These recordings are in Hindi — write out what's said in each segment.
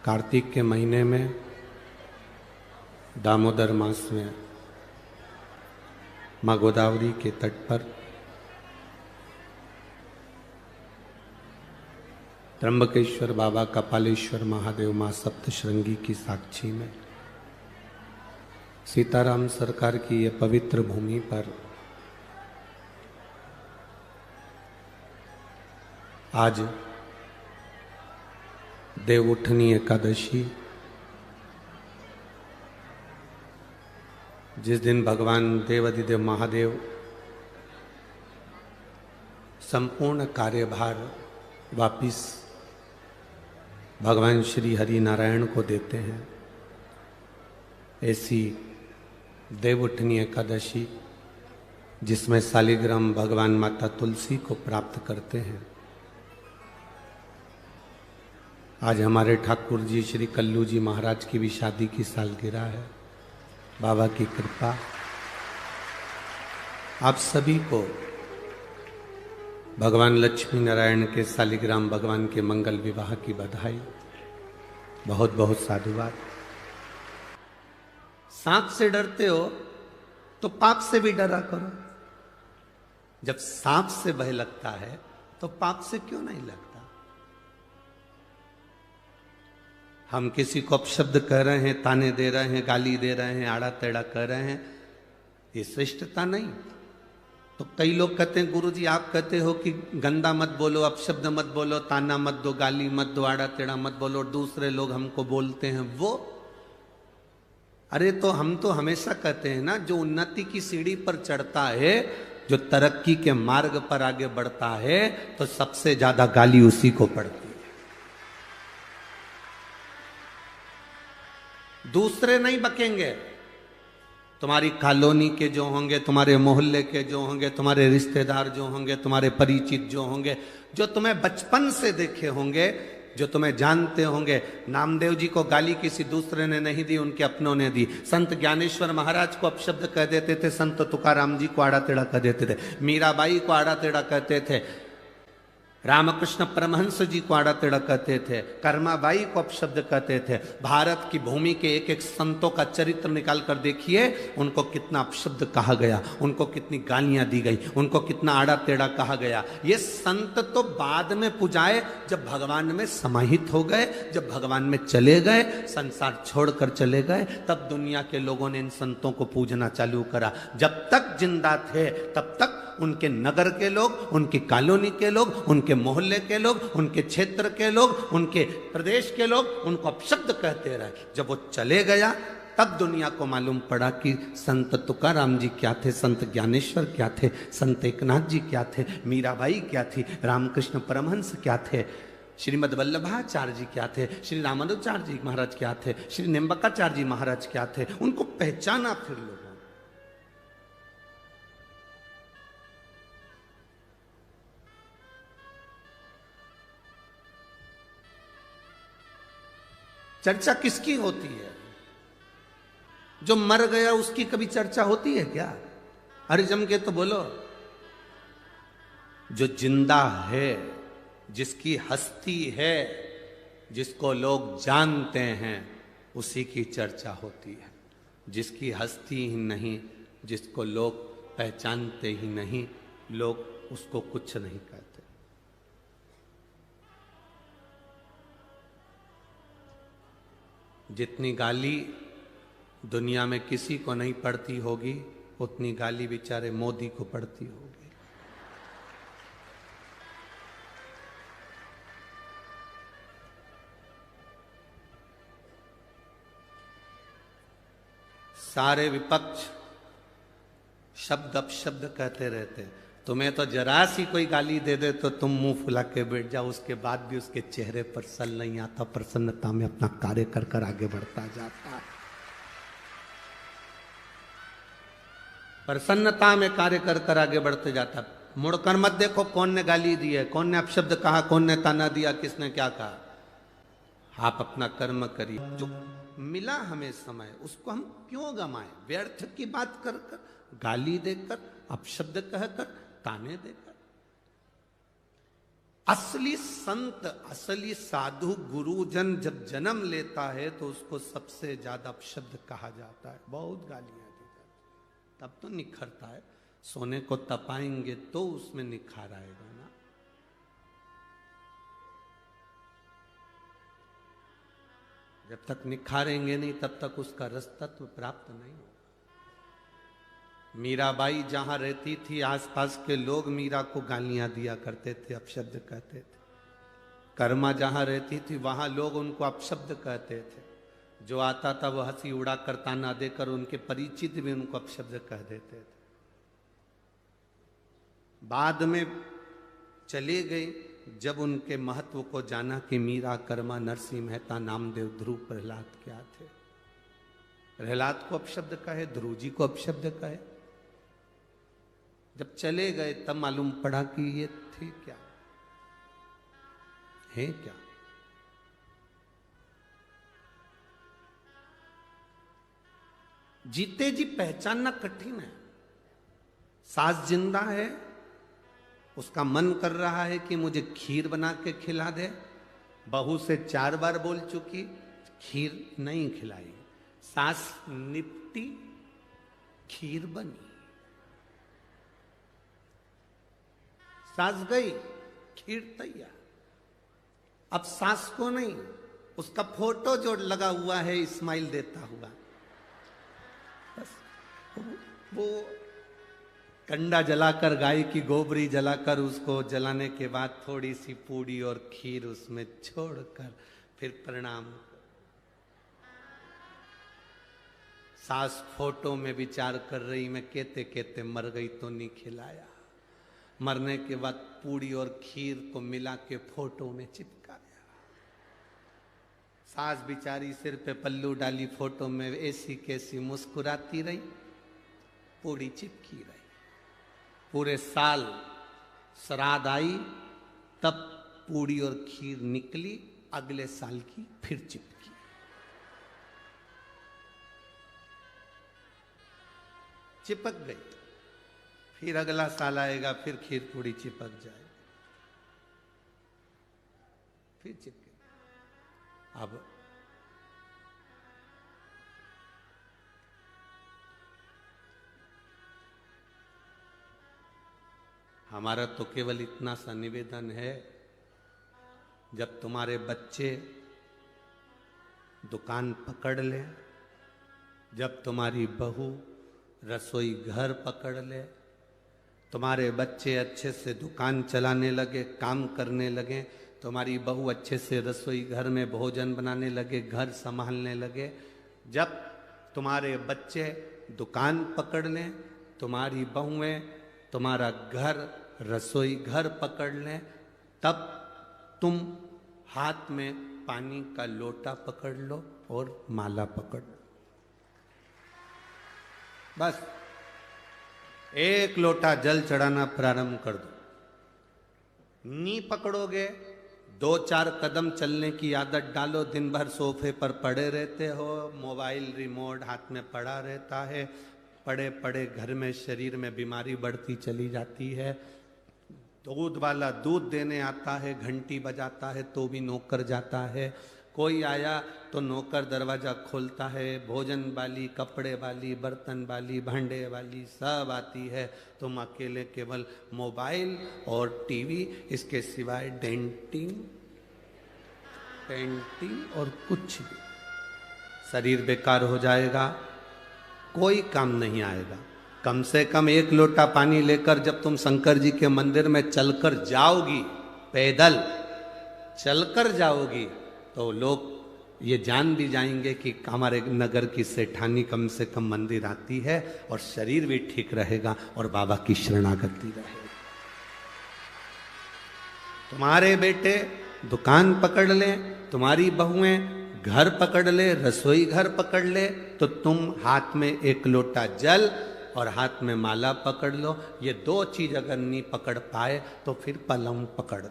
कार्तिक के महीने में दामोदर मास में माँ गोदावरी के तट पर त्र्यंबकेश्वर बाबा, कपालेश्वर महादेव, माँ सप्तशृंगी की साक्षी में सीताराम सरकार की ये पवित्र भूमि पर आज देवउठनी एकादशी, जिस दिन भगवान देवाधिदेव महादेव संपूर्ण कार्यभार वापिस भगवान श्री हरि नारायण को देते हैं, ऐसी देवउठनी एकादशी जिसमें शालिग्राम भगवान माता तुलसी को प्राप्त करते हैं। आज हमारे ठाकुर जी श्री कल्लू जी महाराज की भी शादी की सालगिरह है। बाबा की कृपा आप सभी को भगवान लक्ष्मी नारायण के शालिग्राम भगवान के मंगल विवाह की बधाई, बहुत बहुत साधुवाद। सांप से डरते हो तो पाप से भी डरा करो। जब सांप से भय लगता है तो पाप से क्यों नहीं लगता? हम किसी को अपशब्द कह रहे हैं, ताने दे रहे हैं, गाली दे रहे हैं, आड़ा टेढ़ा कह रहे हैं, ये श्रेष्ठता नहीं। तो कई लोग कहते हैं गुरुजी आप कहते हो कि गंदा मत बोलो, अपशब्द मत बोलो, ताना मत दो, गाली मत दो, आड़ा टेढ़ा मत बोलो, दूसरे लोग हमको बोलते हैं वो। अरे तो हम तो हमेशा कहते हैं ना, जो उन्नति की सीढ़ी पर चढ़ता है, जो तरक्की के मार्ग पर आगे बढ़ता है, तो सबसे ज्यादा गाली उसी को पड़ती है, दूसरे नहीं बकेंगे। तुम्हारी कॉलोनी के जो होंगे, तुम्हारे मोहल्ले के जो होंगे, तुम्हारे रिश्तेदार जो होंगे, तुम्हारे परिचित जो होंगे, जो तुम्हें बचपन से देखे होंगे, जो तुम्हें जानते होंगे। नामदेव जी को गाली किसी दूसरे ने नहीं दी, उनके अपनों ने दी। संत ज्ञानेश्वर महाराज को अपशब्द कह देते थे, संत तुकाराम जी को आड़ा टेढ़ा कह देते थे, मीराबाई को आड़ा टेढ़ा कहते थे, रामकृष्ण परमहंस जी को आड़ा टेढ़ा कहते थे, कर्माबाई को अपशब्द कहते थे। भारत की भूमि के एक एक संतों का चरित्र निकाल कर देखिए, उनको कितना अपशब्द कहा गया, उनको कितनी गालियां दी गई, उनको कितना आड़ा टेढ़ा कहा गया। ये संत तो बाद में पुजाए, जब भगवान में समाहित हो गए, जब भगवान में चले गए, संसार छोड़कर चले गए, तब दुनिया के लोगों ने इन संतों को पूजना चालू करा। जब तक जिंदा थे तब तक उनके नगर के लोग, उनकी कॉलोनी के लोग, उनके मोहल्ले के लोग, उनके क्षेत्र के लोग, उनके प्रदेश के लोग उनको अपशब्द कहते रहे। जब वो चले गया तब दुनिया को मालूम पड़ा कि संत तुकाराम जी क्या थे, संत ज्ञानेश्वर क्या थे, संत एकनाथ जी क्या थे, मीराबाई क्या थी, रामकृष्ण परमहंस क्या थे, श्रीमद वल्लभाचार्य जी क्या थे, श्री रामानुजाचार्य जी महाराज क्या थे, श्री निम्बकाचार्य जी महाराज क्या थे। उनको पहचाना फिर लोगों। चर्चा किसकी होती है? जो मर गया उसकी कभी चर्चा होती है क्या? अरे जम के तो बोलो। जो जिंदा है, जिसकी हस्ती है, जिसको लोग जानते हैं, उसी की चर्चा होती है। जिसकी हस्ती ही नहीं, जिसको लोग पहचानते ही नहीं, लोग उसको कुछ नहीं कहते। जितनी गाली दुनिया में किसी को नहीं पड़ती होगी, उतनी गाली बेचारे मोदी को पड़ती होगी। सारे विपक्ष शब्द अपशब्द कहते रहते हैं। तुम्हें तो जरा सी कोई गाली दे दे तो तुम मुंह फुला के बैठ जाओ, उसके बाद भी उसके चेहरे पर सल नहीं आता, प्रसन्नता में अपना कार्य कर कर आगे बढ़ता जाता है। प्रसन्नता में कार्य कर कर आगे बढ़ते जाता है। मुड़कर मत देखो कौन ने गाली दी है, कौन ने अपशब्द कहा, कौन ने ताना दिया, किसने क्या कहा। आप अपना कर्म करिए। जो मिला हमें समय, उसको हम क्यों गंवाएं? व्यर्थ की बात कर कर, गाली देकर, अपशब्द कहकर, ताने देकर। असली संत, असली साधु गुरुजन जब जन्म लेता है तो उसको सबसे ज्यादा अपशब्द कहा जाता है, बहुत गालियां दी जाती, तब तो निखरता है। सोने को तपाएंगे तो उसमें निखार आएगा ना। जब तक निखारेंगे नहीं तब तक उसका रस तत्व प्राप्त नहीं होगा। मीराबाई जहां रहती थी, आसपास के लोग मीरा को गालियां दिया करते थे, अपशब्द कहते थे। कर्मा जहां रहती थी वहां लोग उनको अपशब्द कहते थे। जो आता था वह हंसी उड़ा कर ताना देकर उनके परिचित भी उनको अपशब्द कह देते थे। बाद में चले गए जब उनके महत्व को जाना कि मीरा, कर्मा, नरसिंह मेहता, नामदेव, ध्रुव, प्रहलाद क्या थे। प्रहलाद को अपशब्द कहे, ध्रुव जी को अपशब्द कहे। जब चले गए तब मालूम पड़ा कि ये थे क्या, है क्या। जीते जी पहचानना कठिन है। सास जिंदा है, उसका मन कर रहा है कि मुझे खीर बना के खिला दे। बहू से 4 बार बोल चुकी, खीर नहीं खिलाई। सास निपटी, खीर बनी। सास गई, खीर तैयार। अब सास को नहीं, उसका फोटो जो लगा हुआ है स्माइल देता हुआ, बस वो कंडा जलाकर, गाय की गोबरी जलाकर, उसको जलाने के बाद थोड़ी सी पूड़ी और खीर उसमें छोड़कर फिर प्रणाम। सास फोटो में विचार कर रही, मैं कहते कहते मर गई तो नहीं खिलाया। मरने के बाद पूड़ी और खीर को मिला के फोटो में चिपकाया। सास बिचारी सिर पे पल्लू डाली, फोटो में ऐसी कैसी मुस्कुराती रही, पूड़ी चिपकी रही। पूरे साल श्राद्ध आई तब पूड़ी और खीर निकली, अगले साल की फिर चिपकी। चिपक गई, फिर अगला साल आएगा, फिर खीर पूड़ी चिपक जाए, फिर चिपके। अब हमारा तो केवल इतना सा निवेदन है, जब तुम्हारे बच्चे दुकान पकड़ ले, जब तुम्हारी बहू रसोई घर पकड़ ले, तुम्हारे बच्चे अच्छे से दुकान चलाने लगे, काम करने लगे, तुम्हारी बहू अच्छे से रसोई घर में भोजन बनाने लगे, घर संभालने लगे, जब तुम्हारे बच्चे दुकान पकड़ लें, तुम्हारी बहुएं तुम्हारा घर रसोई घर पकड़ लें, तब तुम हाथ में पानी का लोटा पकड़ लो और माला पकड़ लो। बस एक लोटा जल चढ़ाना प्रारंभ कर दो। नी पकड़ोगे, 2-4 कदम चलने की आदत डालो। दिन भर सोफे पर पड़े रहते हो, मोबाइल रिमोट हाथ में पड़ा रहता है, पड़े पड़े घर में शरीर में बीमारी बढ़ती चली जाती है। दूध वाला दूध देने आता है, घंटी बजाता है तो भी नौकर जाता है। कोई आया तो नौकर दरवाजा खोलता है, भोजन वाली, कपड़े वाली, बर्तन वाली, भांडे वाली सब आती है। तुम अकेले केवल मोबाइल और टीवी, इसके सिवाय डेंटिंग, पेंटिंग और कुछ भी। शरीर बेकार हो जाएगा, कोई काम नहीं आएगा। कम से कम 1 लोटा पानी लेकर जब तुम शंकर जी के मंदिर में चलकर जाओगी, पैदल चलकर जाओगी, तो लोग ये जान भी जाएंगे कि हमारे नगर की सेठानी कम से कम मंदिर आती है, और शरीर भी ठीक रहेगा और बाबा की शरणागति रहेगी। तुम्हारे बेटे दुकान पकड़ ले, तुम्हारी बहुएं घर पकड़ ले, रसोई घर पकड़ ले, तो तुम हाथ में 1 लोटा जल और हाथ में माला पकड़ लो। ये 2 चीज अगर नहीं पकड़ पाए तो फिर पलंग पकड़ लो।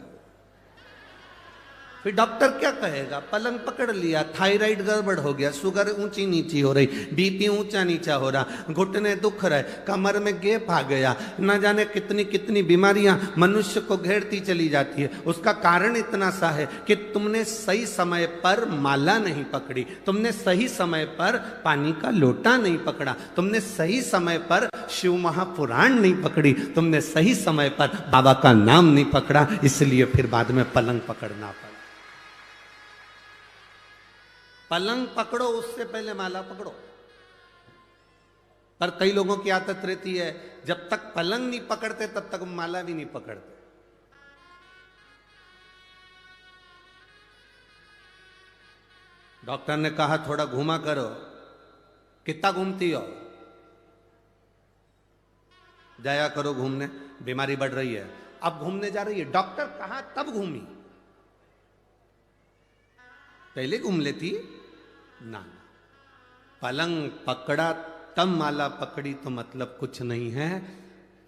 फिर डॉक्टर क्या कहेगा? पलंग पकड़ लिया, थायराइड गड़बड़ हो गया, शुगर ऊंची नीची हो रही, बीपी ऊंचा नीचा हो रहा, घुटने दुख रहे, कमर में गैप आ गया, न जाने कितनी कितनी बीमारियां मनुष्य को घेरती चली जाती है। उसका कारण इतना सा है कि तुमने सही समय पर माला नहीं पकड़ी, तुमने सही समय पर पानी का लोटा नहीं पकड़ा, तुमने सही समय पर शिव महापुराण नहीं पकड़ी, तुमने सही समय पर बाबा का नाम नहीं पकड़ा, इसलिए फिर बाद में पलंग पकड़ना पड़ा। पलंग पकड़ो उससे पहले माला पकड़ो। पर कई लोगों की आदत रहती है, जब तक पलंग नहीं पकड़ते तब तक माला भी नहीं पकड़ते। डॉक्टर ने कहा थोड़ा घूमा करो, कितना घूमती हो? जाया करो घूमने, बीमारी बढ़ रही है। अब घूमने जा रही है, डॉक्टर कहा तब घूमी, पहले घूम लेती ना। पलंग पकड़ा तब माला पकड़ी तो मतलब कुछ नहीं है।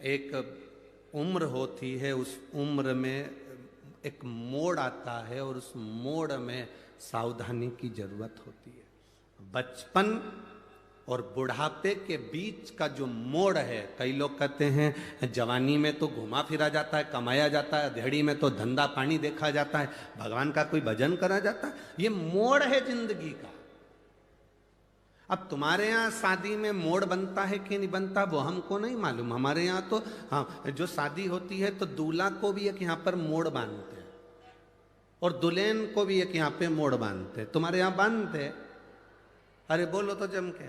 एक उम्र होती है, उस उम्र में एक मोड़ आता है और उस मोड़ में सावधानी की जरूरत होती है। बचपन और बुढ़ापे के बीच का जो मोड़ है, कई लोग कहते हैं जवानी में तो घुमा फिरा जाता है, कमाया जाता है, धेड़ी में तो धंधा पानी देखा जाता है, भगवान का कोई भजन करा जाता है। ये मोड़ है जिंदगी का। अब तुम्हारे यहाँ शादी में मोड़ बनता है कि नहीं बनता वो हमको नहीं मालूम। हमारे यहाँ तो हाँ, जो शादी होती है तो दूल्हा को भी एक यहाँ पर मोड़ बांधते हैं और दुल्हन को भी एक यहाँ पे मोड़ बांधते हैं। तुम्हारे यहाँ बांधते? अरे बोलो तो जम के।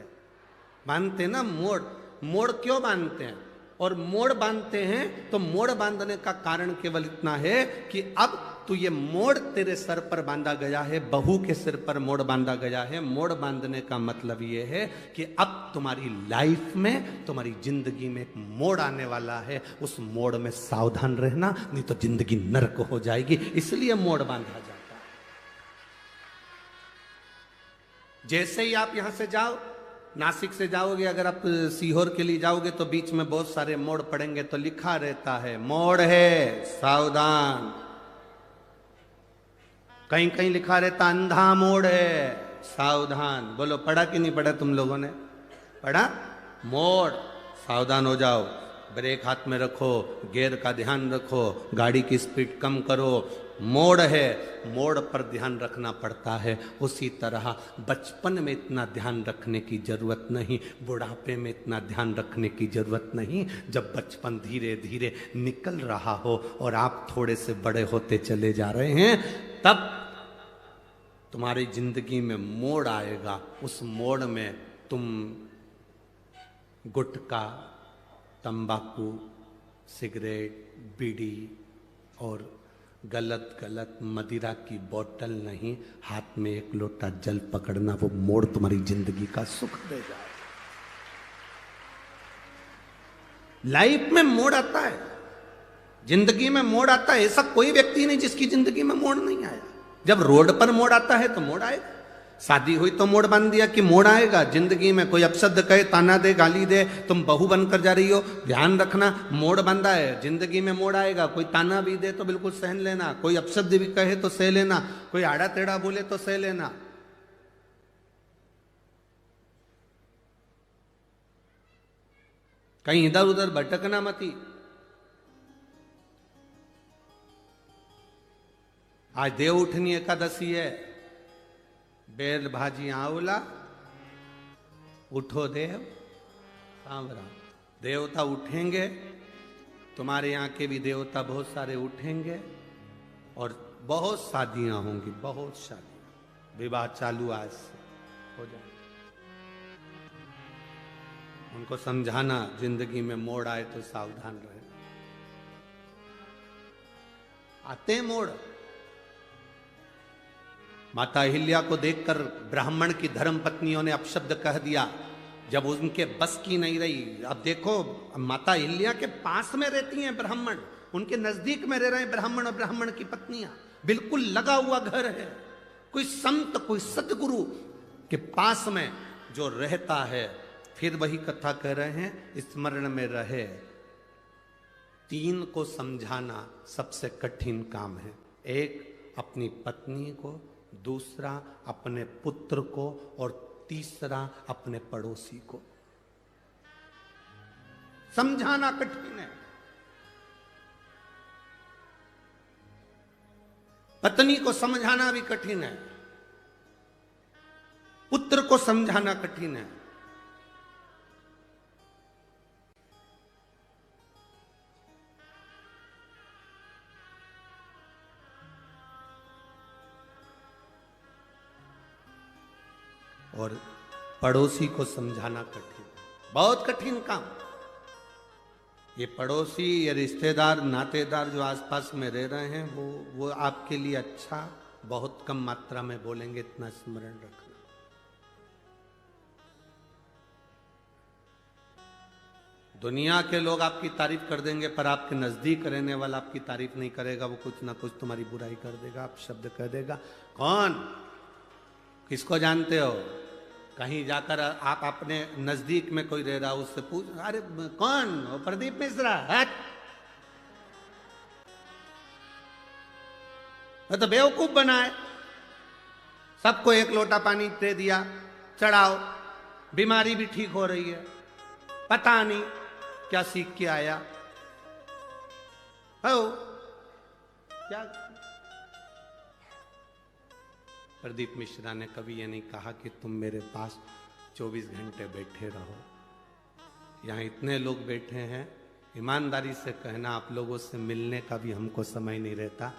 बांधते ना मोड़। मोड़ क्यों बांधते हैं? और मोड़ बांधते हैं तो मोड़ बांधने का कारण केवल इतना है कि अब तो ये मोड़ तेरे सर पर बांधा गया है, बहू के सिर पर मोड़ बांधा गया है। मोड़ बांधने का मतलब ये है कि अब तुम्हारी लाइफ में, तुम्हारी जिंदगी में एक मोड़ आने वाला है, उस मोड़ में सावधान रहना, नहीं तो जिंदगी नर्क हो जाएगी। इसलिए मोड़ बांधा जाता है। जैसे ही आप यहां से जाओ, नासिक से जाओगे, अगर आप सीहोर के लिए जाओगे तो बीच में बहुत सारे मोड़ पड़ेंगे, तो लिखा रहता है मोड़ है सावधान। कहीं कहीं लिखा रहता अंधा मोड़ है सावधान। बोलो पढ़ा कि नहीं पढ़ा तुम लोगों ने? पढ़ा? मोड़ सावधान हो जाओ, ब्रेक हाथ में रखो, गियर का ध्यान रखो, गाड़ी की स्पीड कम करो। मोड़ है, मोड़ पर ध्यान रखना पड़ता है। उसी तरह बचपन में इतना ध्यान रखने की जरूरत नहीं, बुढ़ापे में इतना ध्यान रखने की जरूरत नहीं। जब बचपन धीरे धीरे निकल रहा हो और आप थोड़े से बड़े होते चले जा रहे हैं, तब तुम्हारी जिंदगी में मोड़ आएगा। उस मोड़ में तुम गुटखा, तंबाकू, सिगरेट, बीड़ी और गलत गलत मदिरा की बोतल नहीं, हाथ में एक लोटा जल पकड़ना, वो मोड़ तुम्हारी जिंदगी का सुख देगा। लाइफ में मोड़ आता है, जिंदगी में मोड़ आता है। ऐसा कोई व्यक्ति नहीं जिसकी जिंदगी में मोड़ नहीं आया। जब रोड पर मोड़ आता है तो मोड़ आएगा। शादी हुई तो मोड़ बांध दिया कि मोड़ आएगा। जिंदगी में कोई अपशब्द कहे, ताना दे, गाली दे, तुम बहू बनकर जा रही हो, ध्यान रखना मोड़ बंधा है। जिंदगी में मोड़ आएगा। कोई ताना भी दे तो बिल्कुल सहन लेना, कोई अपशब्द भी कहे तो सह लेना, कोई आड़ा टेढ़ा बोले तो सह लेना। कहीं इधर उधर भटकना मती। आज देव उठनी एकादशी है। बेल भाजी आंवला, उठो देव सांवरा। देवता उठेंगे, तुम्हारे यहाँ के भी देवता बहुत सारे उठेंगे और बहुत शादियां होंगी, बहुत शादियां। विवाह चालू आज से हो जाए। उनको समझाना जिंदगी में मोड़ आए तो सावधान रहे। आते हैं मोड़। माता अहिल्या को देखकर ब्राह्मण की धर्म पत्नियों ने अपशब्द कह दिया, जब उनके बस की नहीं रही। अब देखो, माता अहिल्या के पास में रहती हैं ब्राह्मण, उनके नजदीक में रह रहे हैं ब्राह्मण और ब्राह्मण की पत्नियां, बिल्कुल लगा हुआ घर है। कोई संत, कोई सतगुरु के पास में जो रहता है, फिर वही कथा कह रहे हैं, स्मरण में रहे। तीन को समझाना सबसे कठिन काम है। एक, अपनी पत्नी को, दूसरा अपने पुत्र को और तीसरा अपने पड़ोसी को। समझाना कठिन है। पत्नी को समझाना भी कठिन है, पुत्र को समझाना कठिन है। और पड़ोसी को समझाना कठिन, बहुत कठिन काम। ये पड़ोसी, ये रिश्तेदार, नातेदार जो आसपास में रह रहे हैं, वो आपके लिए अच्छा बहुत कम मात्रा में बोलेंगे, इतना स्मरण रखना। दुनिया के लोग आपकी तारीफ कर देंगे, पर आपके नजदीक रहने वाला आपकी तारीफ नहीं करेगा। वो कुछ ना कुछ तुम्हारी बुराई कर देगा, आप शब्द कह देगा। कौन? किसको जानते हो? कहीं जाकर आप अपने नजदीक में कोई रह रहा, उससे पूछ, अरे कौन? वो प्रदीप मिश्रा। हट, तो बेवकूफ बनाए। सबको एक लोटा पानी दे दिया, चढ़ाओ, बीमारी भी ठीक हो रही है, पता नहीं क्या सीख के आया हो क्या। प्रदीप मिश्रा ने कभी ये नहीं कहा कि तुम मेरे पास 24 घंटे बैठे रहो। यहाँ इतने लोग बैठे हैं, ईमानदारी से कहना, आप लोगों से मिलने का भी हमको समय नहीं रहता।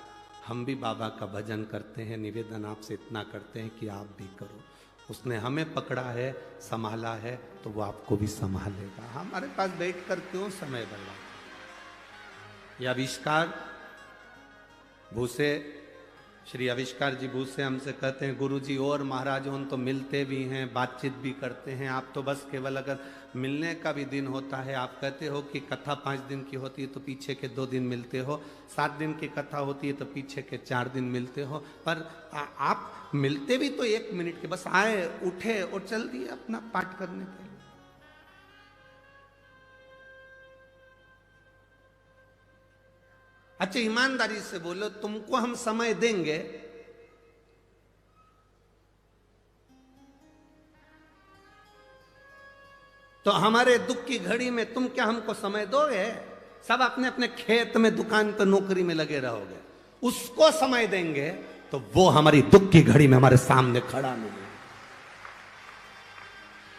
हम भी बाबा का भजन करते हैं, निवेदन आपसे इतना करते हैं कि आप भी करो। उसने हमें पकड़ा है, संभाला है, तो वो आपको भी संभालेगा। हमारे पास बैठकर क्यों समय बर्बाद। ये आविष्कार भूसे, श्री आविष्कार जी भूसे हमसे कहते हैं, गुरुजी और महाराज उन तो मिलते भी हैं, बातचीत भी करते हैं, आप तो बस केवल अगर मिलने का भी दिन होता है, आप कहते हो कि कथा 5 दिन की होती है तो पीछे के 2 दिन मिलते हो, 7 दिन की कथा होती है तो पीछे के 4 दिन मिलते हो, पर आप मिलते भी तो 1 मिनट के, बस आए, उठे और चल दिए अपना पाठ करने के लिए। अच्छा, ईमानदारी से बोलो, तुमको हम समय देंगे, तो हमारे दुख की घड़ी में तुम क्या हमको समय दोगे? सब अपने अपने खेत में, दुकान पर, नौकरी में लगे रहोगे। उसको समय देंगे तो वो हमारी दुख की घड़ी में हमारे सामने खड़ा मिलेगा,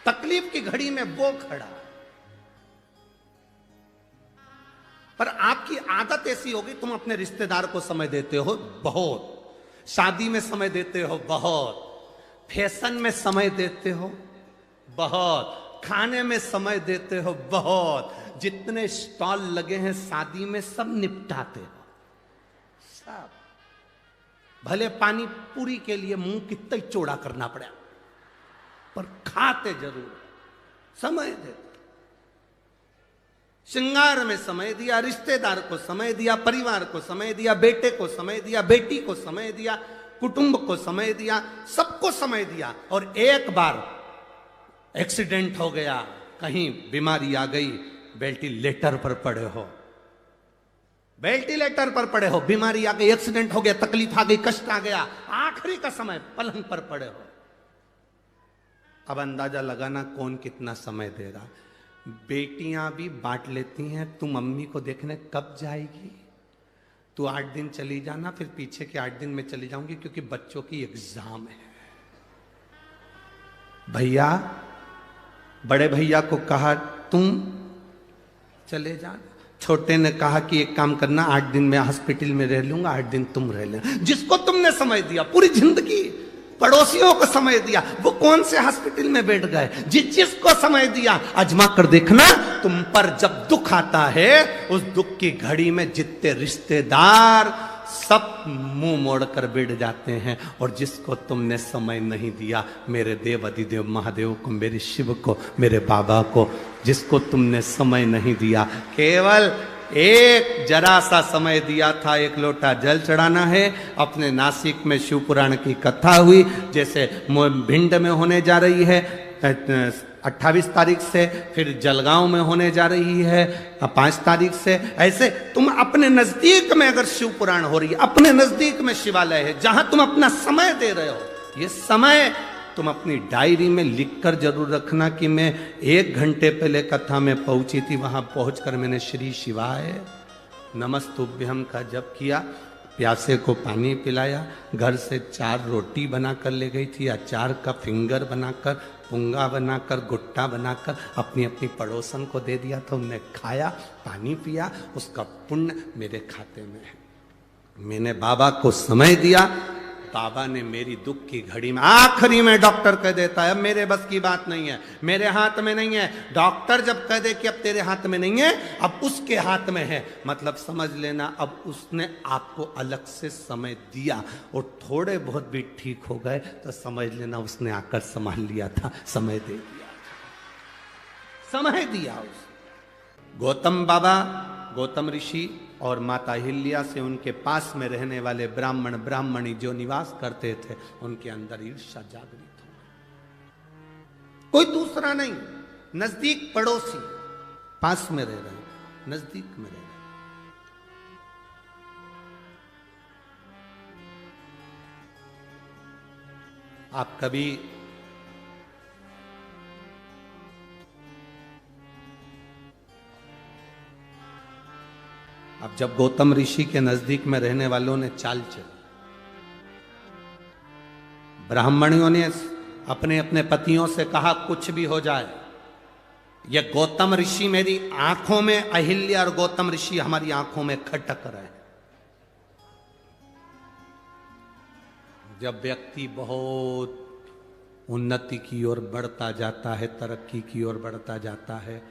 तकलीफ की घड़ी में वो खड़ा। पर आपकी आदत ऐसी होगी, तुम अपने रिश्तेदार को समय देते हो बहुत, शादी में समय देते हो बहुत, फैशन में समय देते हो बहुत, खाने में समय देते हो बहुत, जितने स्टॉल लगे हैं शादी में सब निपटाते हो सब। भले पानी पूरी के लिए मुंह कितना चौड़ा करना पड़ा, पर खाते जरूर, समय देते। श्रृंगार में समय दिया, रिश्तेदार को समय दिया, परिवार को समय दिया, बेटे को समय दिया, बेटी को समय दिया, कुटुंब को समय दिया, सबको समय दिया। और एक बार एक्सीडेंट हो गया, कहीं बीमारी आ गई, वेंटिलेटर पर पड़े हो, वेंटिलेटर पर पड़े हो, बीमारी आ गई, एक्सीडेंट हो गया, तकलीफ आ गई, कष्ट आ गया, आखिरी का समय पलंग पर पड़े हो। अब अंदाजा लगाना कौन कितना समय दे रहा। बेटियां भी बांट लेती हैं, तू मम्मी को देखने कब जाएगी, तू 8 दिन चली जाना, फिर पीछे के 8 दिन में चली जाऊंगी क्योंकि बच्चों की एग्जाम है। भैया, बड़े भैया को कहा तुम चले जाना, छोटे ने कहा कि एक काम करना, 8 दिन में हॉस्पिटल में रह लूंगा, 8 दिन तुम रह लेना। जिसको तुमने समय दिया पूरी जिंदगी, पड़ोसियों को समय दिया, वो कौन से हॉस्पिटल में बैठ गए। जिसको समय दिया, आजमा कर देखना, तुम पर जब दुख आता है, उस दुख की घड़ी में जितने रिश्तेदार सब मुंह मोड़कर बैठ जाते हैं। और जिसको तुमने समय नहीं दिया, मेरे देव अधिदेव महादेव को, मेरे शिव को, मेरे बाबा को, जिसको तुमने समय नहीं दिया, केवल एक जरा सा समय दिया था, 1 लोटा जल चढ़ाना है। अपने नासिक में शिव पुराण की कथा हुई, जैसे भिंड में होने जा रही है, 28 तारीख से, फिर जलगांव में होने जा रही है 5 तारीख से। ऐसे तुम अपने नजदीक में अगर शिव पुराण हो रही है, अपने नजदीक में शिवालय है जहां तुम अपना समय दे रहे हो, ये समय तुम अपनी डायरी में लिखकर जरूर रखना कि मैं 1 घंटे पहले कथा में पहुंची थी, वहां पहुंचकर मैंने श्री शिवाय नमस्तुभ्यम का जप किया, प्यासे को पानी पिलाया, घर से 4 रोटी बनाकर ले गई थी, अचार का फिंगर बनाकर, पुंगा बनाकर, गुट्टा बनाकर अपनी अपनी पड़ोसन को दे दिया था, उनने खाया, पानी पिया, उसका पुण्य मेरे खाते में है। मैंने बाबा को समय दिया, बाबा ने मेरी दुख की घड़ी में, आखिरी में डॉक्टर कह देता है अब मेरे बस की बात नहीं है, मेरे हाथ में नहीं है। डॉक्टर जब कह दे कि अब तेरे हाथ में नहीं है, अब उसके हाथ में है, मतलब समझ लेना अब उसने आपको अलग से समय दिया, और थोड़े बहुत भी ठीक हो गए तो समझ लेना उसने आकर संभाल लिया था, समय दे दिया, समय दिया उसने। गौतम बाबा, गौतम ऋषि और माता हिल्या से उनके पास में रहने वाले ब्राह्मण ब्राह्मणी जो निवास करते थे, उनके अंदर ईर्ष्या जागृत हो गई। कोई दूसरा नहीं, नजदीक पड़ोसी, पास में रह रहे, नजदीक में रह रहे। आप कभी अब जब गौतम ऋषि के नजदीक में रहने वालों ने चाल चली, ब्राह्मणियों ने अपने अपने पतियों से कहा कुछ भी हो जाए, ये गौतम ऋषि मेरी आंखों में, अहिल्या और गौतम ऋषि हमारी आंखों में खटक रहे। जब व्यक्ति बहुत उन्नति की ओर बढ़ता जाता है, तरक्की की ओर बढ़ता जाता है,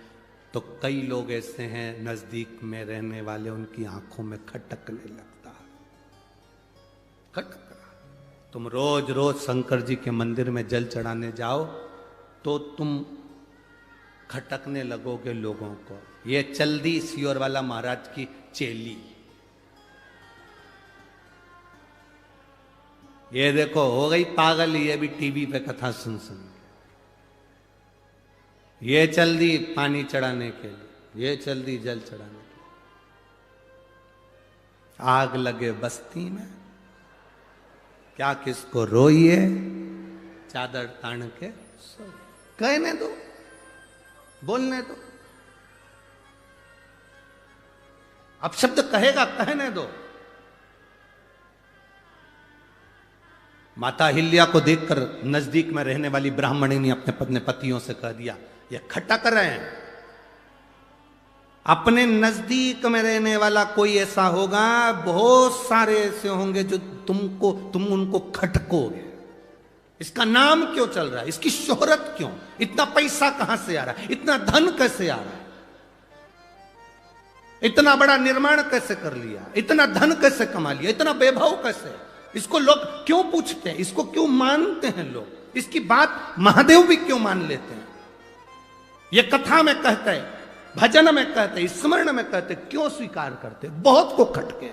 तो कई लोग ऐसे हैं नजदीक में रहने वाले, उनकी आंखों में खटकने लगता है, खटक रहा। तुम रोज रोज शंकर जी के मंदिर में जल चढ़ाने जाओ तो तुम खटकने लगोगे लोगों को। ये चल्दी सियोर वाला महाराज की चेली, ये देखो हो गई पागल, ये भी टीवी पे कथा सुन सुन। ये चल दी पानी चढ़ाने के लिए, ये चल दी जल चढ़ाने के लिए। आग लगे बस्ती में, क्या किसको रोइए, चादर तान के सो। कहने दो, बोलने दो, अब शब्द कहेगा, कहने दो। माता हिल्या को देखकर नजदीक में रहने वाली ब्राह्मणी ने अपने पतियों से कह दिया ये खटक रहे हैं। अपने नजदीक में रहने वाला कोई ऐसा होगा, बहुत सारे ऐसे होंगे जो तुम उनको खटकोगे। इसका नाम क्यों चल रहा है, इसकी शोहरत क्यों, इतना पैसा कहां से आ रहा है, इतना धन कैसे आ रहा है, इतना बड़ा निर्माण कैसे कर लिया, इतना धन कैसे कमा लिया, इतना वैभव कैसे, इसको लोग क्यों पूछते हैं, इसको क्यों मानते हैं लोग, इसकी बात महादेव भी क्यों मान लेते हैं। ये कथा में कहते हैं, भजन में कहते हैं, स्मरण में कहते, क्यों स्वीकार करते, बहुत को खटके।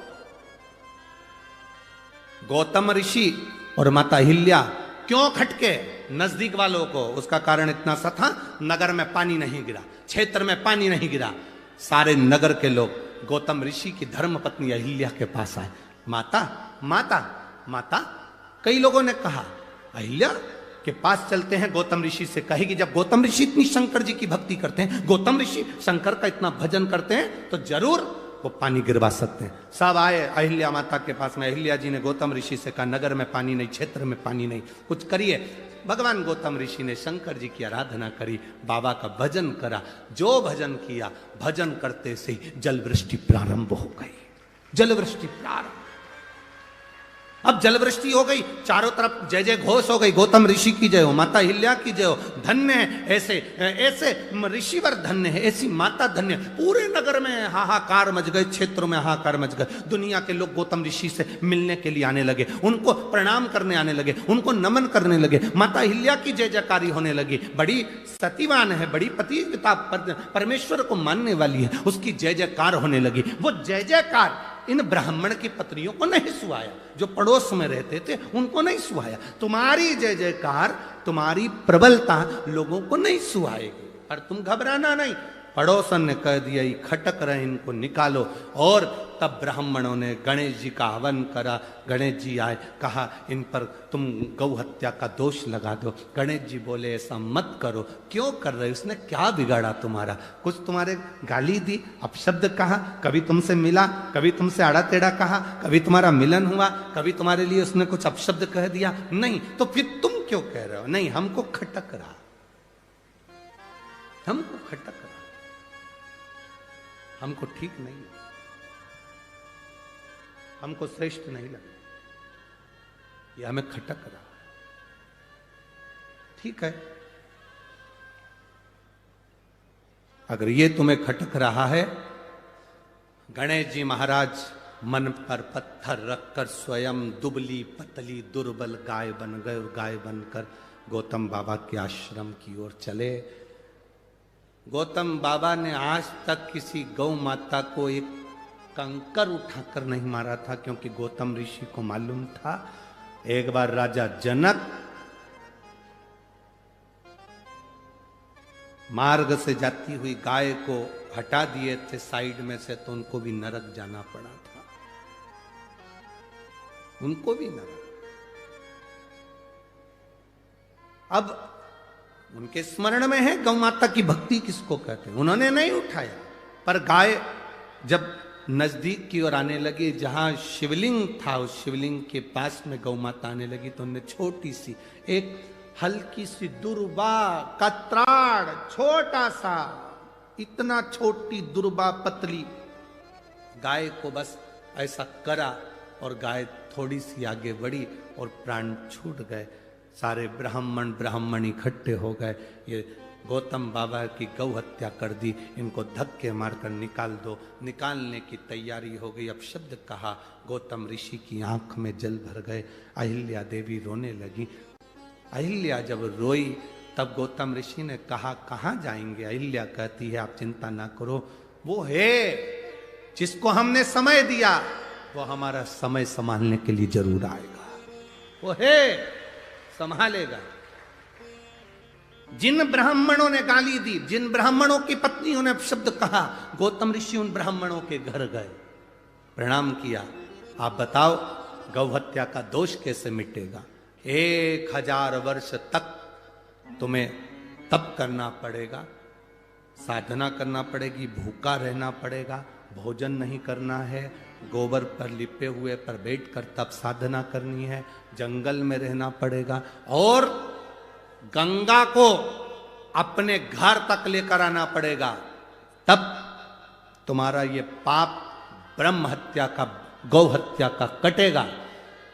गौतम ऋषि और माता हिल्या क्यों खटके नजदीक वालों को, उसका कारण इतना सा था, नगर में पानी नहीं गिरा, क्षेत्र में पानी नहीं गिरा। सारे नगर के लोग गौतम ऋषि की धर्म पत्नी अहिल्या के पास आए। माता माता माता, कई लोगों ने कहा अहिल्या के पास चलते हैं, गौतम ऋषि से कहेगी, जब गौतम ऋषि इतनी शंकर जी की भक्ति करते हैं, गौतम ऋषि शंकर का इतना भजन करते हैं, तो जरूर वो पानी गिरवा सकते हैं। सब आए अहिल्या माता के पास में। अहिल्या जी ने गौतम ऋषि से कहा नगर में पानी नहीं, क्षेत्र में पानी नहीं, कुछ करिए। भगवान गौतम ऋषि ने शंकर जी की आराधना करी, बाबा का भजन करा। जो भजन किया, भजन करते से जल वृष्टि प्रारंभ हो गई, जल वृष्टि प्रारंभ। अब जलवृष्टि हो गई, चारों तरफ जय जय घोष हो गई, गौतम ऋषि की जय हो, माता हिल्या की जय हो, धन्य है ऐसे ऐसे ऋषिवर धन्य है, ऐसी माता धन्य। पूरे नगर में हाहाकार मच गए, क्षेत्रों में हाहाकार मच गए। दुनिया के लोग गौतम ऋषि से मिलने के लिए आने लगे, उनको प्रणाम करने आने लगे, उनको नमन करने लगे। माता हिल्या की जय जयकारी होने लगी। बड़ी सतीवान है, बड़ी पतिव्रता, परमेश्वर को मानने वाली है, उसकी जय जयकार होने लगी। वो जय जयकार इन ब्राह्मण की पत्नियों को नहीं सुहाया, जो पड़ोस में रहते थे उनको नहीं सुहाया। तुम्हारी जय जयकार तुम्हारी प्रबलता लोगों को नहीं सुहाएगी, पर तुम घबराना नहीं। पड़ोसन ने कह दिया ये खटक रहे, इनको निकालो। और तब ब्राह्मणों ने गणेश जी का हवन करा। गणेश जी आए, कहा इन पर तुम गौ हत्या का दोष लगा दो। गणेश जी बोले ऐसा मत करो। क्यों कर रहे हो? उसने क्या बिगाड़ा तुम्हारा? कुछ तुम्हारे गाली दी, अपशब्द कहा, कभी तुमसे मिला, कभी तुमसे आड़ा टेढ़ा कहा, कभी तुम्हारा मिलन हुआ, कभी तुम्हारे लिए उसने कुछ अपशब्द कह दिया? नहीं। तो फिर तुम क्यों कह रहे हो? नहीं, हमको खटक रहा, हमको खटक रहा, हमको ठीक नहीं लगा, हमको श्रेष्ठ नहीं लगा, ये हमें खटक रहा। ठीक है, अगर ये तुम्हें खटक रहा है, गणेश जी महाराज मन पर पत्थर रखकर स्वयं दुबली पतली दुर्बल गाय बन गए और गाय बनकर गौतम बाबा के आश्रम की ओर चले। गौतम बाबा ने आज तक किसी गौ माता को एक कंकर उठाकर नहीं मारा था, क्योंकि गौतम ऋषि को मालूम था एक बार राजा जनक मार्ग से जाती हुई गाय को हटा दिए थे साइड में से, तो उनको भी नरक जाना पड़ा था, उनको भी नरक। अब उनके स्मरण में है गौ माता की भक्ति किसको कहते हैं, उन्होंने नहीं उठाया। पर गाय जब नजदीक की ओर आने लगी, जहां शिवलिंग था उस शिवलिंग के पास में गौ माता आने लगी, तो उन्हें छोटी सी एक हल्की सी दुर्बा का त्राण, छोटा सा, इतना छोटी दुर्बा पतली गाय को बस ऐसा करा और गाय थोड़ी सी आगे बढ़ी और प्राण छूट गए। सारे ब्राह्मण इकट्ठे हो गए, ये गौतम बाबा की गौ हत्या कर दी, इनको धक्के मारकर निकाल दो। निकालने की तैयारी हो गई, अब शब्द कहा, गौतम ऋषि की आंख में जल भर गए। अहिल्या देवी रोने लगी। अहिल्या जब रोई तब गौतम ऋषि ने कहा कहाँ जाएंगे? अहिल्या कहती है आप चिंता ना करो, वो है जिसको हमने समय दिया, वो हमारा समय संभालने के लिए जरूर आएगा, वो है, संभालेगा। जिन ब्राह्मणों ने गाली दी, जिन ब्राह्मणों की पत्नियों ने शब्द कहा, गौतम ऋषि उन ब्राह्मणों के घर गए, प्रणाम किया। आप बताओ गौ हत्या का दोष कैसे मिटेगा? 1000 वर्ष तक तुम्हें तप करना पड़ेगा, साधना करना पड़ेगी, भूखा रहना पड़ेगा, भोजन नहीं करना है, गोबर पर लिपे हुए पर बैठकर तप साधना करनी है, जंगल में रहना पड़ेगा, और गंगा को अपने घर तक लेकर आना पड़ेगा। तब तुम्हारा ये पाप ब्रह्म हत्या का, गौ हत्या का कटेगा।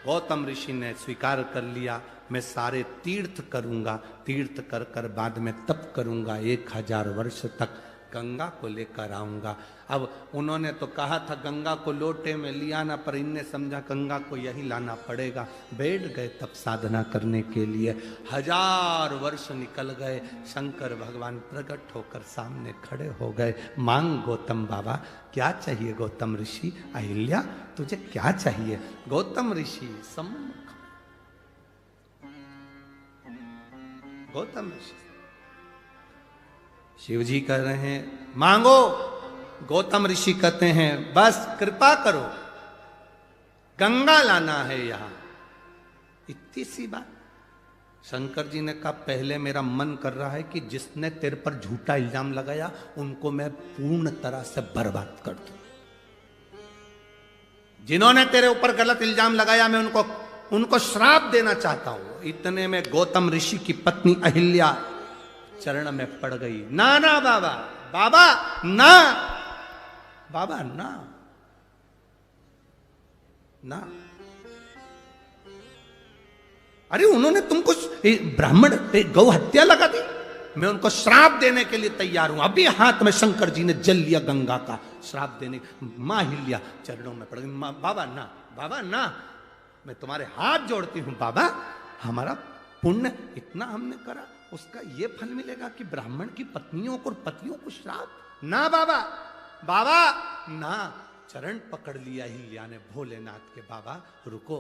गौतम ऋषि ने स्वीकार कर लिया, मैं सारे तीर्थ करूंगा, तीर्थ कर कर बाद में तप करूंगा, 1000 वर्ष तक गंगा को लेकर आऊंगा। अब उन्होंने तो कहा था गंगा को लोटे में लिया ना, पर इनने समझा गंगा को यही लाना पड़ेगा। बैठ गए तप साधना करने के लिए। 1000 वर्ष निकल गए, शंकर भगवान प्रकट होकर सामने खड़े हो गए। मांग गौतम बाबा, क्या चाहिए गौतम ऋषि? अहिल्या तुझे क्या चाहिए? गौतम ऋषि सम्मुख, गौतम ऋषि, शिव जी कह रहे हैं मांगो, गौतम ऋषि कहते हैं बस कृपा करो, गंगा लाना है यहां। इतनी सी बात। शंकर जी ने कहा पहले मेरा मन कर रहा है कि जिसने तेरे पर झूठा इल्जाम लगाया उनको मैं पूर्ण तरह से बर्बाद कर दूं। जिन्होंने तेरे ऊपर गलत इल्जाम लगाया मैं उनको श्राप देना चाहता हूं। इतने में गौतम ऋषि की पत्नी अहिल्या चरण में पड़ गई। ना ना बाबा, बाबा ना, बाबा ना, ना। अरे उन्होंने तुमको ब्राह्मण गौ हत्या लगा दी, मैं उनको श्राप देने के लिए तैयार हूं। अभी हाथ में शंकर जी ने जल लिया गंगा का, श्राप देने। मां अहिल्या चरणों में पड़ गई। बाबा ना, बाबा ना, मैं तुम्हारे हाथ जोड़ती हूं बाबा, हमारा पुण्य इतना हमने करा, उसका ये फल मिलेगा कि ब्राह्मण की पत्नियों को और पतियों को श्राप? ना बाबा, बाबा ना। चरण पकड़ लिया अहिल्या ने भोलेनाथ के। बाबा रुको,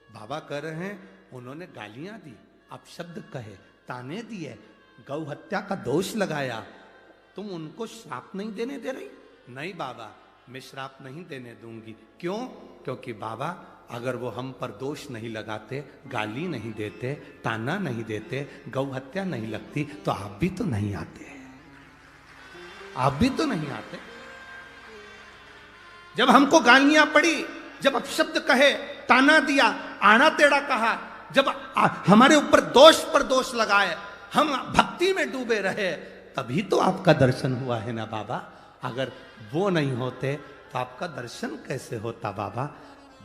बाबा कह रहे हैं उन्होंने गालियां दी, अपशब्द कहे, ताने दिए, गौ हत्या का दोष लगाया, तुम उनको श्राप नहीं देने दे रही? नहीं बाबा, मैं श्राप नहीं देने दूंगी। क्यों? क्योंकि बाबा अगर वो हम पर दोष नहीं लगाते, गाली नहीं देते, ताना नहीं देते, गौ हत्या नहीं लगती, तो आप भी तो नहीं आते, आप भी तो नहीं आते। जब हमको गालियां पड़ी, जब अपशब्द कहे, ताना दिया, आना टेढ़ा कहा, जब हमारे ऊपर दोष पर दोष लगाए, हम भक्ति में डूबे रहे, तभी तो आपका दर्शन हुआ है ना बाबा। अगर वो नहीं होते तो आपका दर्शन कैसे होता बाबा?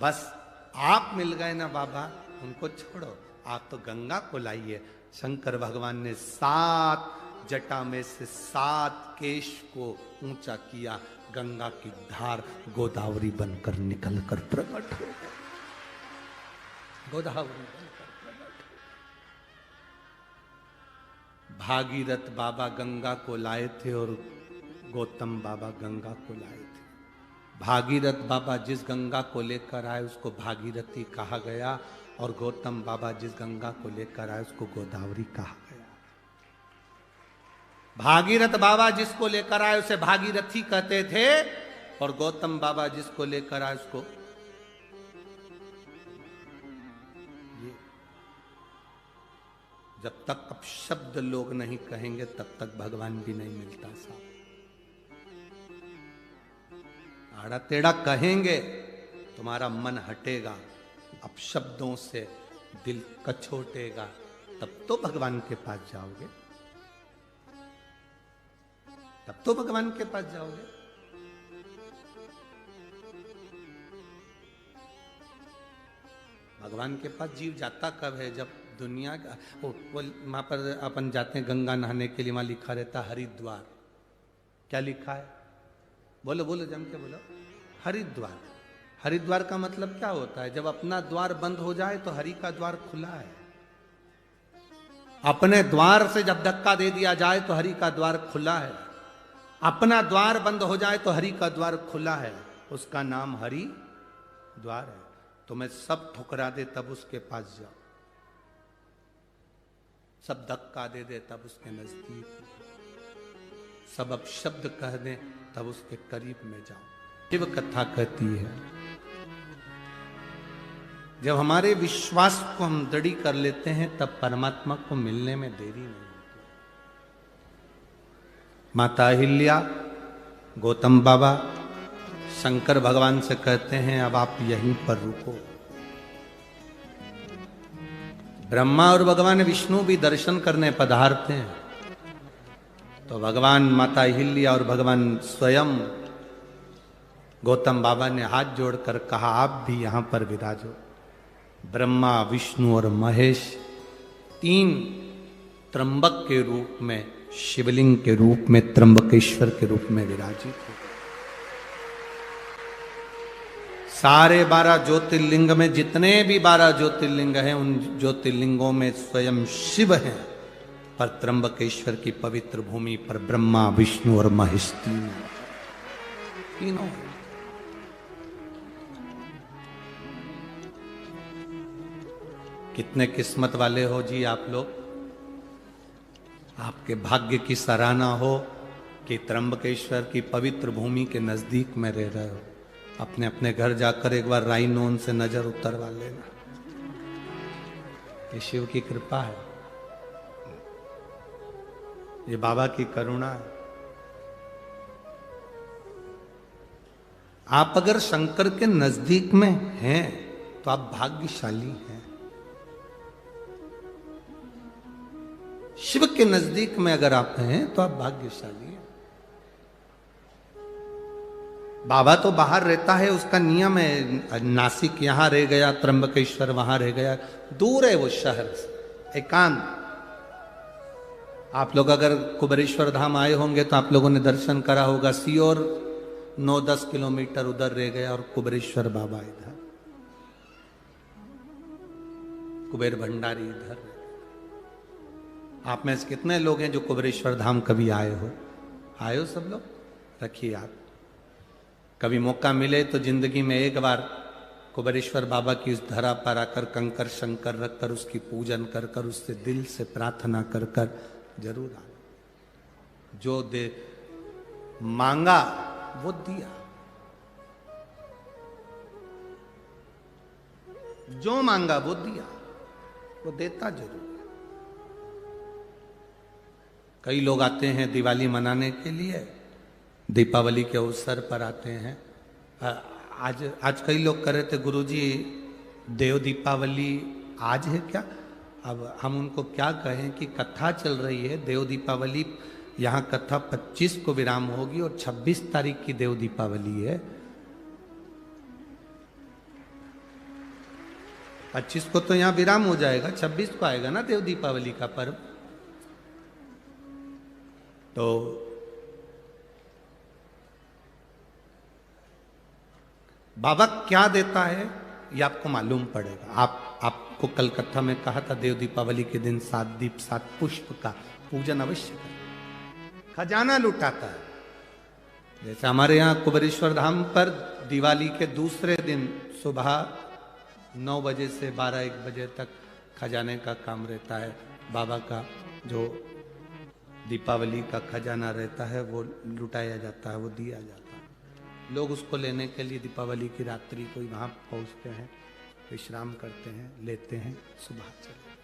बस आप मिल गए ना बाबा, उनको छोड़ो, आप तो गंगा को लाइए। शंकर भगवान ने 7 जटा में से 7 केश को ऊंचा किया, गंगा की धार गोदावरी बनकर निकलकर प्रकट हो गई। गोदावरी बनकर प्रकट। भागीरथ बाबा गंगा को लाए थे और गौतम बाबा गंगा को लाए थे। भागीरथ बाबा जिस गंगा को लेकर आए उसको भागीरथी कहा गया, और गौतम बाबा जिस गंगा को लेकर आए उसको गोदावरी कहा गया। भागीरथ बाबा जिसको लेकर आए उसे भागीरथी कहते थे, और गौतम बाबा जिसको लेकर आए उसको ये। जब तक अपशब्द लोग नहीं कहेंगे तब तक भगवान भी नहीं मिलता साहब। आड़ा टेढ़ा कहेंगे तुम्हारा मन हटेगा, अपशब्दों से दिल कछोटेगा, तब तो भगवान के पास जाओगे, तब तो भगवान के पास जाओगे। भगवान के पास जीव जाता कब है? जब दुनिया का वो वहां पर अपन जाते हैं गंगा नहाने के लिए, वहां लिखा रहता हरिद्वार। क्या लिखा है? बोलो बोलो, जम के बोलो। हरिद्वार। हरिद्वार का मतलब क्या होता है? जब अपना द्वार बंद हो जाए तो हरि का द्वार खुला है। अपने द्वार से जब धक्का दे दिया जाए तो हरि का द्वार खुला है। अपना द्वार बंद हो जाए तो हरि का द्वार खुला है। उसका नाम हरि द्वार है। तुम्हें सब ठुकरा दे तब उसके पास जाओ, सब धक्का दे दे तब उसके नजदीक, सब अपशब्द कह दे तब उसके करीब में जाओ। शिव कथा कहती है जब हमारे विश्वास को हम दृढ़ कर लेते हैं तब परमात्मा को मिलने में देरी नहीं होती। माता अहिल्या, गौतम बाबा शंकर भगवान से कहते हैं अब आप यहीं पर रुको। ब्रह्मा और भगवान विष्णु भी दर्शन करने पधारते हैं, तो भगवान माता अहिल्या और भगवान स्वयं गौतम बाबा ने हाथ जोड़कर कहा आप भी यहां पर विराजो। ब्रह्मा, विष्णु और महेश 3 त्र्यंबक के रूप में, शिवलिंग के रूप में, त्र्यंबकेश्वर के रूप में विराजित हो। सारे 12 ज्योतिर्लिंग में जितने भी 12 ज्योतिर्लिंग हैं उन ज्योतिर्लिंगों में स्वयं शिव हैं, पर त्र्यंबकेश्वर की पवित्र भूमि पर ब्रह्मा, विष्णु और महेश तीनों। कितने किस्मत वाले हो जी आप लोग। आपके भाग्य की सराहना हो कि त्र्यंबकेश्वर की पवित्र भूमि के नजदीक में रह रहे हो। अपने अपने घर जाकर एक बार राइनोन से नजर उतरवा लेना। ये शिव की कृपा है, ये बाबा की करुणा है। आप अगर शंकर के नजदीक में हैं तो आप भाग्यशाली हैं। शिव के नजदीक में अगर आप हैं तो आप भाग्यशाली हैं। बाबा तो बाहर रहता है, उसका नियम है। नासिक यहां रह गया, त्र्यंबकेश्वर वहां रह गया, दूर है वो शहर से, एकांत। आप लोग अगर कुबेरेश्वर धाम आए होंगे तो आप लोगों ने दर्शन करा होगा। सीओर 9-10 किलोमीटर उधर रह गया और कुबेरेश्वर बाबा इधर, कुबेर भंडारी इधर। आप में से कितने लोग हैं जो कुबेरेश्वर धाम कभी आए हो? आए हो सब लोग? रखिए याद, कभी मौका मिले तो जिंदगी में एक बार कुबेरेश्वर बाबा की उस धरा पर आकर कंकर शंकर रखकर उसकी पूजन कर कर उससे दिल से प्रार्थना कर कर जरूर आना। जो दे मांगा वो दिया, जो मांगा वो दिया, वो देता जरूर। कई लोग आते हैं दिवाली मनाने के लिए, दीपावली के अवसर पर आते हैं। आज कई लोग कह रहे थे गुरुजी देव दीपावली आज है क्या? अब हम उनको क्या कहें कि कथा चल रही है देव दीपावली, यहाँ कथा 25 को विराम होगी और 26 तारीख की देव दीपावली है। 25 को तो यहाँ विराम हो जाएगा, 26 को आएगा ना देव दीपावली का पर्व। तो बाबा क्या देता है ये आपको मालूम पड़ेगा। आपको कलकत्ता में कहा था देव दीपावली के दिन 7 दीप 7 पुष्प का पूजन अवश्य करें। खजाना लुटाता है। जैसे हमारे यहाँ कुबेरेश्वर धाम पर दिवाली के दूसरे दिन सुबह 9 बजे से 12-1 बजे तक खजाने का काम रहता है। बाबा का जो दीपावली का खजाना रहता है वो लुटाया जाता है, वो दिया जाता है। लोग उसको लेने के लिए दीपावली की रात्रि को वहाँ पहुँचते हैं, विश्राम करते हैं, लेते हैं, सुबह चले,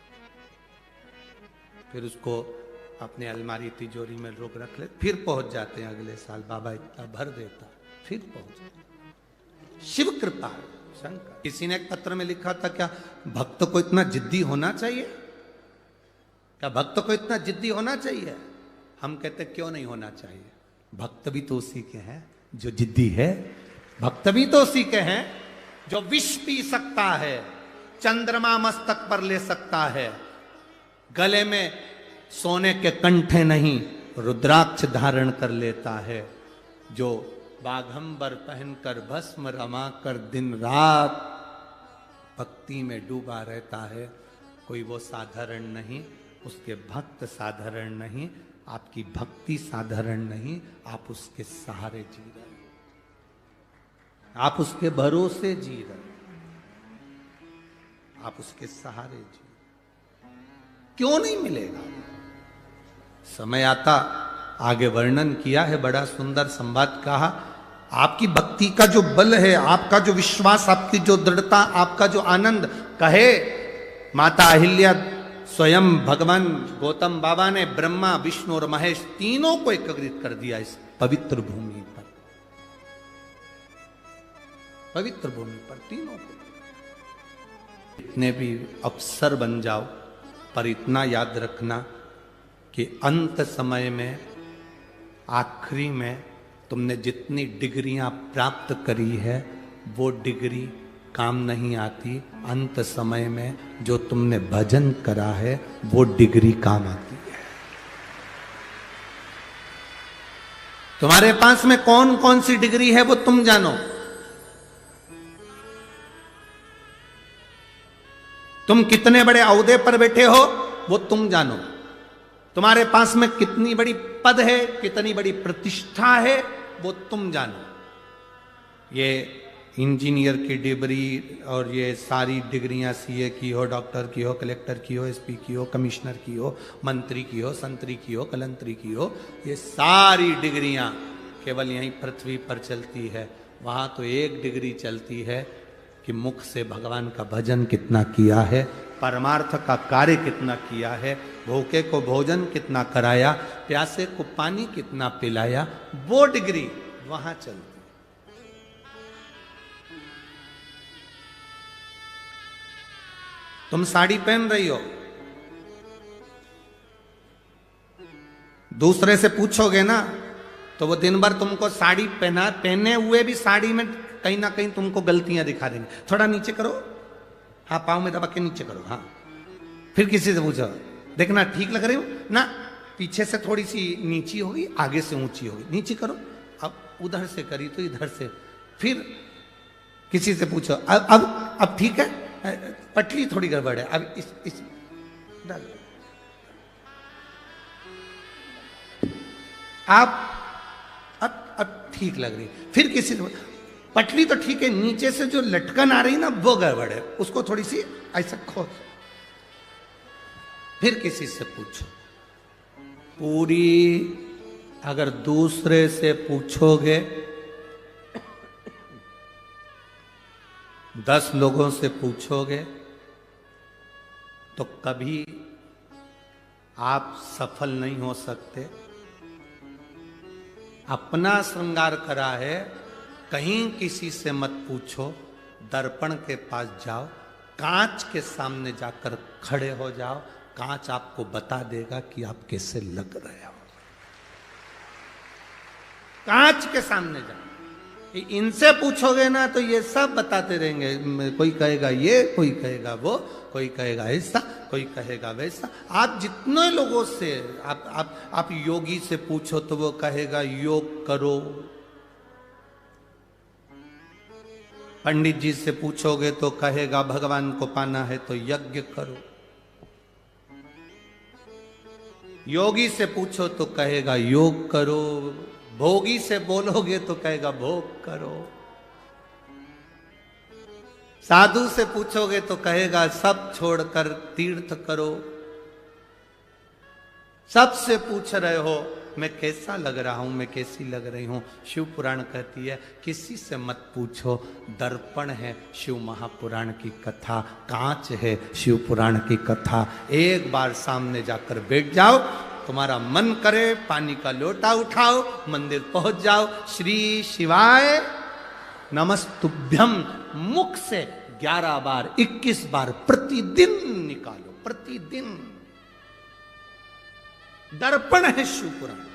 फिर उसको अपने अलमारी तिजोरी में रोक रख ले, फिर पहुँच जाते हैं अगले साल। बाबा इतना भर देता, फिर पहुँच। शिव कृपा शंकर। किसी ने एक पत्र में लिखा था, क्या भक्त को इतना जिद्दी होना चाहिए? क्या भक्त को इतना जिद्दी होना चाहिए? हम कहते क्यों नहीं होना चाहिए? भक्त भी तो उसी के हैं जो जिद्दी है। भक्त भी तो उसी के हैं जो विष पी सकता है, चंद्रमा मस्तक पर ले सकता है, गले में सोने के कंठे नहीं रुद्राक्ष धारण कर लेता है, जो बाघंबर पहनकर भस्म रमा कर दिन रात भक्ति में डूबा रहता है। कोई वो साधारण नहीं, उसके भक्त साधारण नहीं, आपकी भक्ति साधारण नहीं। आप उसके सहारे जी रहे, आप उसके भरोसे जी रहे, आप उसके सहारे जी। क्यों नहीं मिलेगा? समय आता, आगे वर्णन किया है, बड़ा सुंदर संवाद कहा। आपकी भक्ति का जो बल है, आपका जो विश्वास, आपकी जो दृढ़ता, आपका जो आनंद, कहे माता अहिल्या स्वयं भगवान गौतम बाबा ने ब्रह्मा विष्णु और महेश तीनों को एकत्रित कर दिया इस पवित्र भूमि पर। पवित्र भूमि पर तीनों को। इतने भी अफसर बन जाओ, पर इतना याद रखना कि अंत समय में, आखिरी में तुमने जितनी डिग्रियां प्राप्त करी है वो डिग्री काम नहीं आती। अंत समय में जो तुमने भजन करा है वो डिग्री काम आती है। तुम्हारे पास में कौन कौन सी डिग्री है वो तुम जानो। तुम कितने बड़े ओहदे पर बैठे हो वो तुम जानो। तुम्हारे पास में कितनी बड़ी पद है, कितनी बड़ी प्रतिष्ठा है वो तुम जानो। ये इंजीनियर की डिग्री और ये सारी डिग्रियां सीए की हो, डॉक्टर की हो, कलेक्टर की हो, एसपी की हो, कमिश्नर की हो, मंत्री की हो, संतरी की हो, कलंतरी की हो, ये सारी डिग्रियां केवल यहीं पृथ्वी पर चलती है। वहां तो एक डिग्री चलती है कि मुख से भगवान का भजन कितना किया है, परमार्थ का कार्य कितना किया है, भूखे को भोजन कितना कराया, प्यासे को पानी कितना पिलाया, वो डिग्री वहां चलती। तुम साड़ी पहन रही हो, दूसरे से पूछोगे ना तो वो दिन भर तुमको साड़ी पहने हुए भी साड़ी में कहीं ना कहीं तुमको गलतियां दिखा देंगे। थोड़ा नीचे करो, हाँ पाँव में दबा के नीचे करो, हाँ। फिर किसी से पूछो, देखना ठीक लग रही हो ना, पीछे से थोड़ी सी नीची होगी, आगे से ऊंची होगी, नीचे करो। अब उधर से करी तो इधर से। फिर किसी से पूछो, अब ठीक है, पटली थोड़ी गड़बड़ है, अब इस डाल। अब ठीक लग रही। फिर किसी से, पटली तो ठीक है, नीचे से जो लटकन आ रही ना वो गड़बड़ है, उसको थोड़ी सी ऐसा खोल। फिर किसी से पूछो। पूरी अगर दूसरे से पूछोगे, 10 लोगों से पूछोगे तो कभी आप सफल नहीं हो सकते। अपना श्रृंगार करा है, कहीं किसी से मत पूछो, दर्पण के पास जाओ, कांच के सामने जाकर खड़े हो जाओ, कांच आपको बता देगा कि आप कैसे लग रहे हो। कांच के सामने जाओ। इनसे पूछोगे ना तो ये सब बताते रहेंगे, कोई कहेगा ये, कोई कहेगा वो, कोई कहेगा ऐसा, कोई कहेगा वैसा। आप जितने लोगों से आप योगी से पूछो तो वो कहेगा योग करो। पंडित जी से पूछोगे तो कहेगा भगवान को पाना है तो यज्ञ करो। योगी से पूछो तो कहेगा योग करो। भोगी से बोलोगे तो कहेगा भोग करो। साधु से पूछोगे तो कहेगा सब छोड़कर तीर्थ करो। सबसे पूछ रहे हो मैं कैसा लग रहा हूं, मैं कैसी लग रही हूं। शिव पुराण कहती है किसी से मत पूछो, दर्पण है शिव महापुराण की कथा, कांच है शिव पुराण की कथा। एक बार सामने जाकर बैठ जाओ, तुम्हारा मन करे पानी का लोटा उठाओ, मंदिर पहुंच जाओ, श्री शिवाय नमस्तुभ्यम मुख से 11 बार 21 बार प्रतिदिन निकालो, प्रतिदिन। दर्पण है शिव पुराण।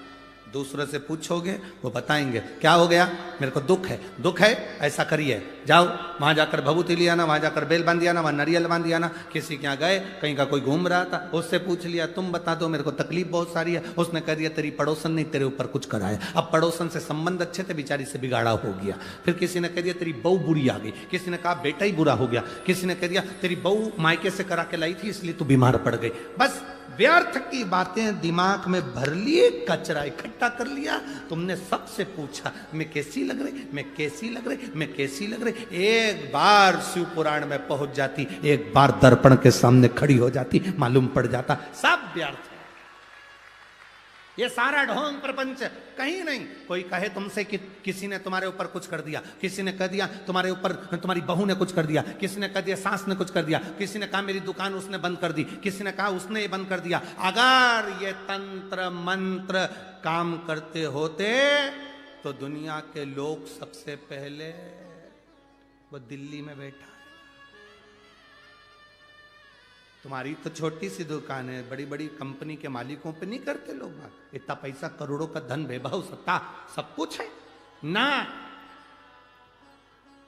दूसरे से पूछोगे वो बताएंगे क्या हो गया, मेरे को दुख है, दुख है ऐसा करिए, जाओ वहां जाकर भभूति लिया ना, वहां जाकर बेल बांध दिया ना, वहां नारियल बांध दिया ना। किसी के यहाँ गए, कहीं का कोई घूम रहा था, उससे पूछ लिया तुम बता दो मेरे को तकलीफ बहुत सारी है। उसने कह दिया तेरी पड़ोसन ने तेरे ऊपर कुछ कराया। अब पड़ोसन से संबंध अच्छे थे, बेचारी से बिगाड़ा हो गया। फिर किसी ने कह दिया तेरी बहू बुरी आ गई, किसी ने कहा बेटा ही बुरा हो गया, किसी ने कह दिया तेरी बहू मायके से करा के लाई थी इसलिए तू बीमार पड़ गई। बस व्यर्थ की बातें दिमाग में भर लिए, कचरा इकट्ठा कर लिया। तुमने सबसे पूछा मैं कैसी लग रही, मैं कैसी लग रही, मैं कैसी लग रही। एक बार शिव पुराण में पहुंच जाती, एक बार दर्पण के सामने खड़ी हो जाती, मालूम पड़ जाता सब व्यर्थ है। ये सारा ढोंग प्रपंच कहीं नहीं। कोई कहे तुमसे कि किसी ने तुम्हारे ऊपर कुछ कर दिया, किसी ने कह दिया तुम्हारे ऊपर तुम्हारी बहू ने कुछ कर दिया, किसी ने कह दिया सास ने कुछ कर दिया, किसी ने कहा मेरी दुकान उसने बंद कर दी, किसी ने कहा उसने ये बंद कर दिया। अगर ये तंत्र मंत्र काम करते होते तो दुनिया के लोग सबसे पहले वो दिल्ली में बैठा है। तुम्हारी तो छोटी सी दुकान है, बड़ी बड़ी कंपनी के मालिकों पे नहीं करते लोग बात। इतना पैसा, करोड़ों का धन, वैभव, सत्ता सब कुछ है ना।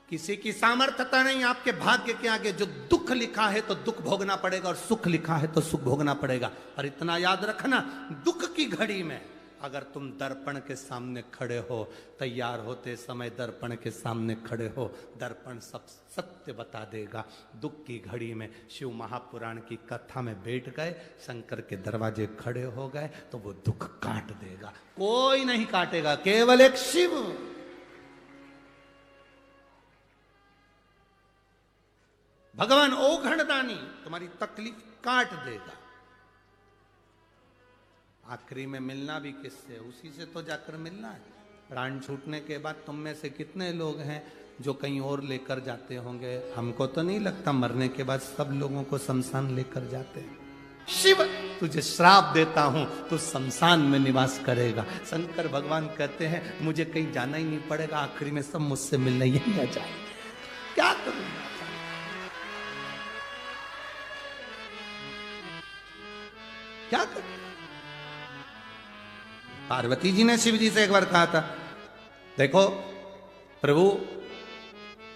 किसी की सामर्थ्यता नहीं आपके भाग्य के आगे। जो दुख लिखा है तो दुख भोगना पड़ेगा और सुख लिखा है तो सुख भोगना पड़ेगा। और इतना याद रखना, दुख की घड़ी में अगर तुम दर्पण के सामने खड़े हो, तैयार होते समय दर्पण के सामने खड़े हो, दर्पण सब सत्य बता देगा। दुख की घड़ी में शिव महापुराण की कथा में बैठ गए, शंकर के दरवाजे खड़े हो गए तो वो दुख काट देगा। कोई नहीं काटेगा, केवल एक शिव। भगवान ओघड़दानी तुम्हारी तकलीफ काट देगा। आखिरी में मिलना भी किससे, उसी से तो जाकर मिलना है। प्राण छूटने के बाद तुम में से कितने लोग हैं जो कहीं और लेकर जाते होंगे? हमको तो नहीं लगता मरने के बाद सब लोगों को शमशान लेकर जाते हैं। शिव तुझे श्राप देता हूं, तू शमशान में निवास करेगा। शंकर भगवान कहते हैं मुझे कहीं जाना ही नहीं पड़ेगा, आखिरी में सब मुझसे मिलने यही आ जाएंगे। क्या करूंगा, क्या करूं? पार्वती जी ने शिव जी से एक बार कहा था देखो प्रभु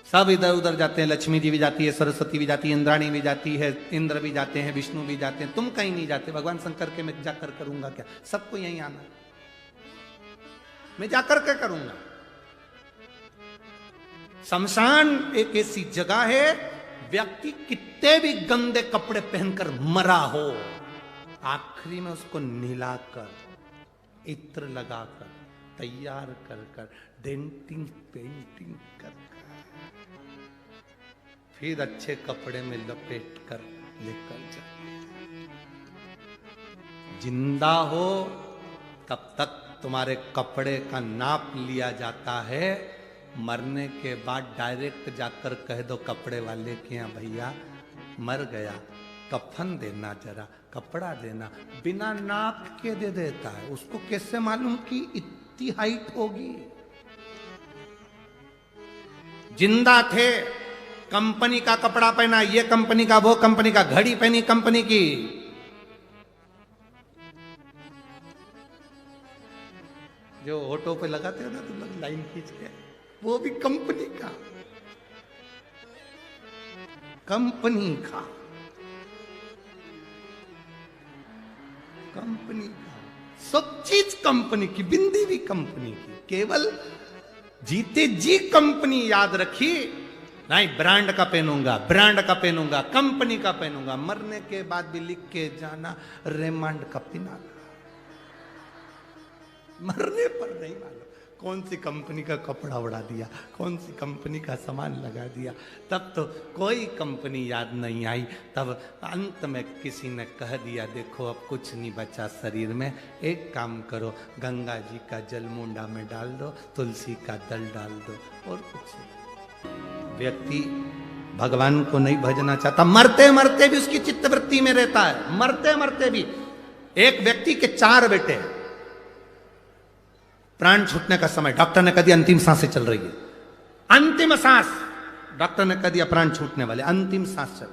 सब इधर उधर जाते हैं, लक्ष्मी जी भी जाती है, सरस्वती भी जाती है, इंद्राणी भी जाती है, इंद्र भी जाते हैं, विष्णु भी जाते हैं, तुम कहीं नहीं जाते। भगवान शंकर के मैं जाकर करूंगा क्या? सबको यहीं आना, मैं जाकर क्या करूंगा? शमशान एक ऐसी जगह है, व्यक्ति कितने भी गंदे कपड़े पहनकर मरा हो, आखिरी में उसको नहलाकर, इत्र लगाकर, तैयार कर कर, डेंटिंग पेंटिंग कर फिर अच्छे कपड़े में लपेट कर लेकर जाए। जिंदा हो तब तक तुम्हारे कपड़े का नाप लिया जाता है, मरने के बाद डायरेक्ट जाकर कह दो कपड़े वाले के यहाँ, भैया मर गया, कफन देना, जरा कपड़ा देना, बिना नाप के दे देता है। उसको कैसे मालूम कि इतनी हाइट होगी? जिंदा थे, कंपनी का कपड़ा पहना, ये कंपनी का, वो कंपनी का, घड़ी पहनी कंपनी की, जो ऑटो पे लगाते हो ना तुम लोग लाइन खींच के, वो भी कंपनी का, कंपनी का, कंपनी का, सब चीज कंपनी की, बिंदी भी कंपनी की। केवल जीते जी कंपनी याद रखी, नहीं ब्रांड का पहनूंगा, ब्रांड का पहनूंगा, कंपनी का पहनूंगा, मरने के बाद भी लिख के जाना रेमंड का पिना। मरने पर नहीं मालूम कौन सी कंपनी का कपड़ा उड़ा दिया, कौन सी कंपनी का सामान लगा दिया, तब तो कोई कंपनी याद नहीं आई। तब अंत में किसी ने कह दिया, देखो अब कुछ नहीं बचा शरीर में, एक काम करो, गंगा जी का जल मुंडा में डाल दो, तुलसी का दल डाल दो, और कुछ नहीं। व्यक्ति भगवान को नहीं भजना चाहता, मरते मरते भी उसकी चित्तवृत्ति में रहता है, मरते मरते भी। एक व्यक्ति के 4 बेटे हैं, प्राण छूटने का समय, डॉक्टर ने कह दिया अंतिम सांसें चल रही है, अंतिम सांस, डॉक्टर ने कह दिया प्राण छूटने वाले, अंतिम सांस चल।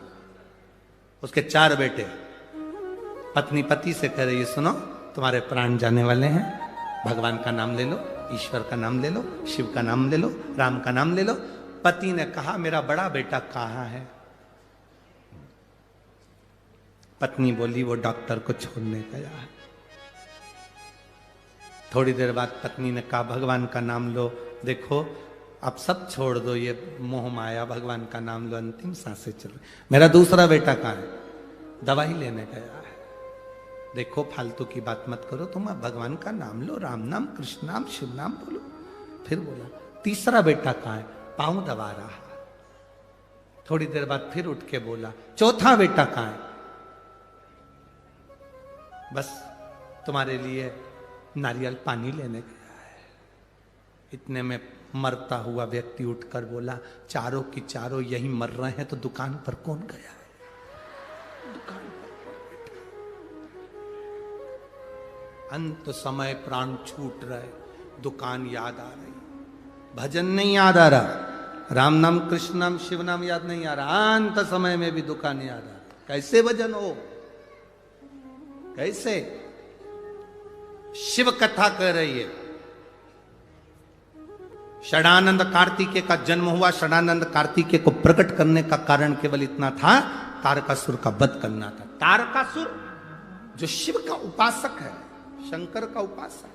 उसके 4 बेटे, पत्नी पति से कह रही है, सुनो तुम्हारे प्राण जाने वाले हैं, भगवान का नाम ले लो, ईश्वर का नाम ले लो, शिव का नाम ले लो, राम का नाम ले लो। पति ने कहा मेरा बड़ा बेटा कहाँ है? पत्नी बोली वो डॉक्टर को छोड़ने गया है। थोड़ी देर बाद पत्नी ने कहा भगवान का नाम लो, देखो अब सब छोड़ दो, ये मोह माया, भगवान का नाम लो, अंतिम सांसें चल रही। मेरा दूसरा बेटा कहाँ है? दवाई लेने गया है। देखो फालतू की बात मत करो, तुम भगवान का नाम लो, राम नाम, कृष्ण नाम, शिव नाम बोलो। फिर बोला तीसरा बेटा कहाँ है? पांव दबा रहा। थोड़ी देर बाद फिर उठ के बोला चौथा बेटा कहाँ है? बस तुम्हारे लिए नारियल पानी लेने गया है। इतने में मरता हुआ व्यक्ति उठकर बोला चारों की चारों यही मर रहे हैं तो दुकान पर कौन गया है? दुकान पर कौन बैठा? अंत समय प्राण छूट रहे, दुकान याद आ रही, भजन नहीं याद आ रहा, राम नाम, कृष्ण नाम, शिव नाम याद नहीं आ रहा, अंत समय में भी दुकान याद आ रही। कैसे भजन हो? कैसे? शिव कथा कह रही है, षडानंद कार्तिकेय का जन्म हुआ। षडानंद कार्तिकेय को प्रकट करने का कारण केवल इतना था, तारकासुर का वध करना था। तारकासुर जो शिव का उपासक है, शंकर का उपासक,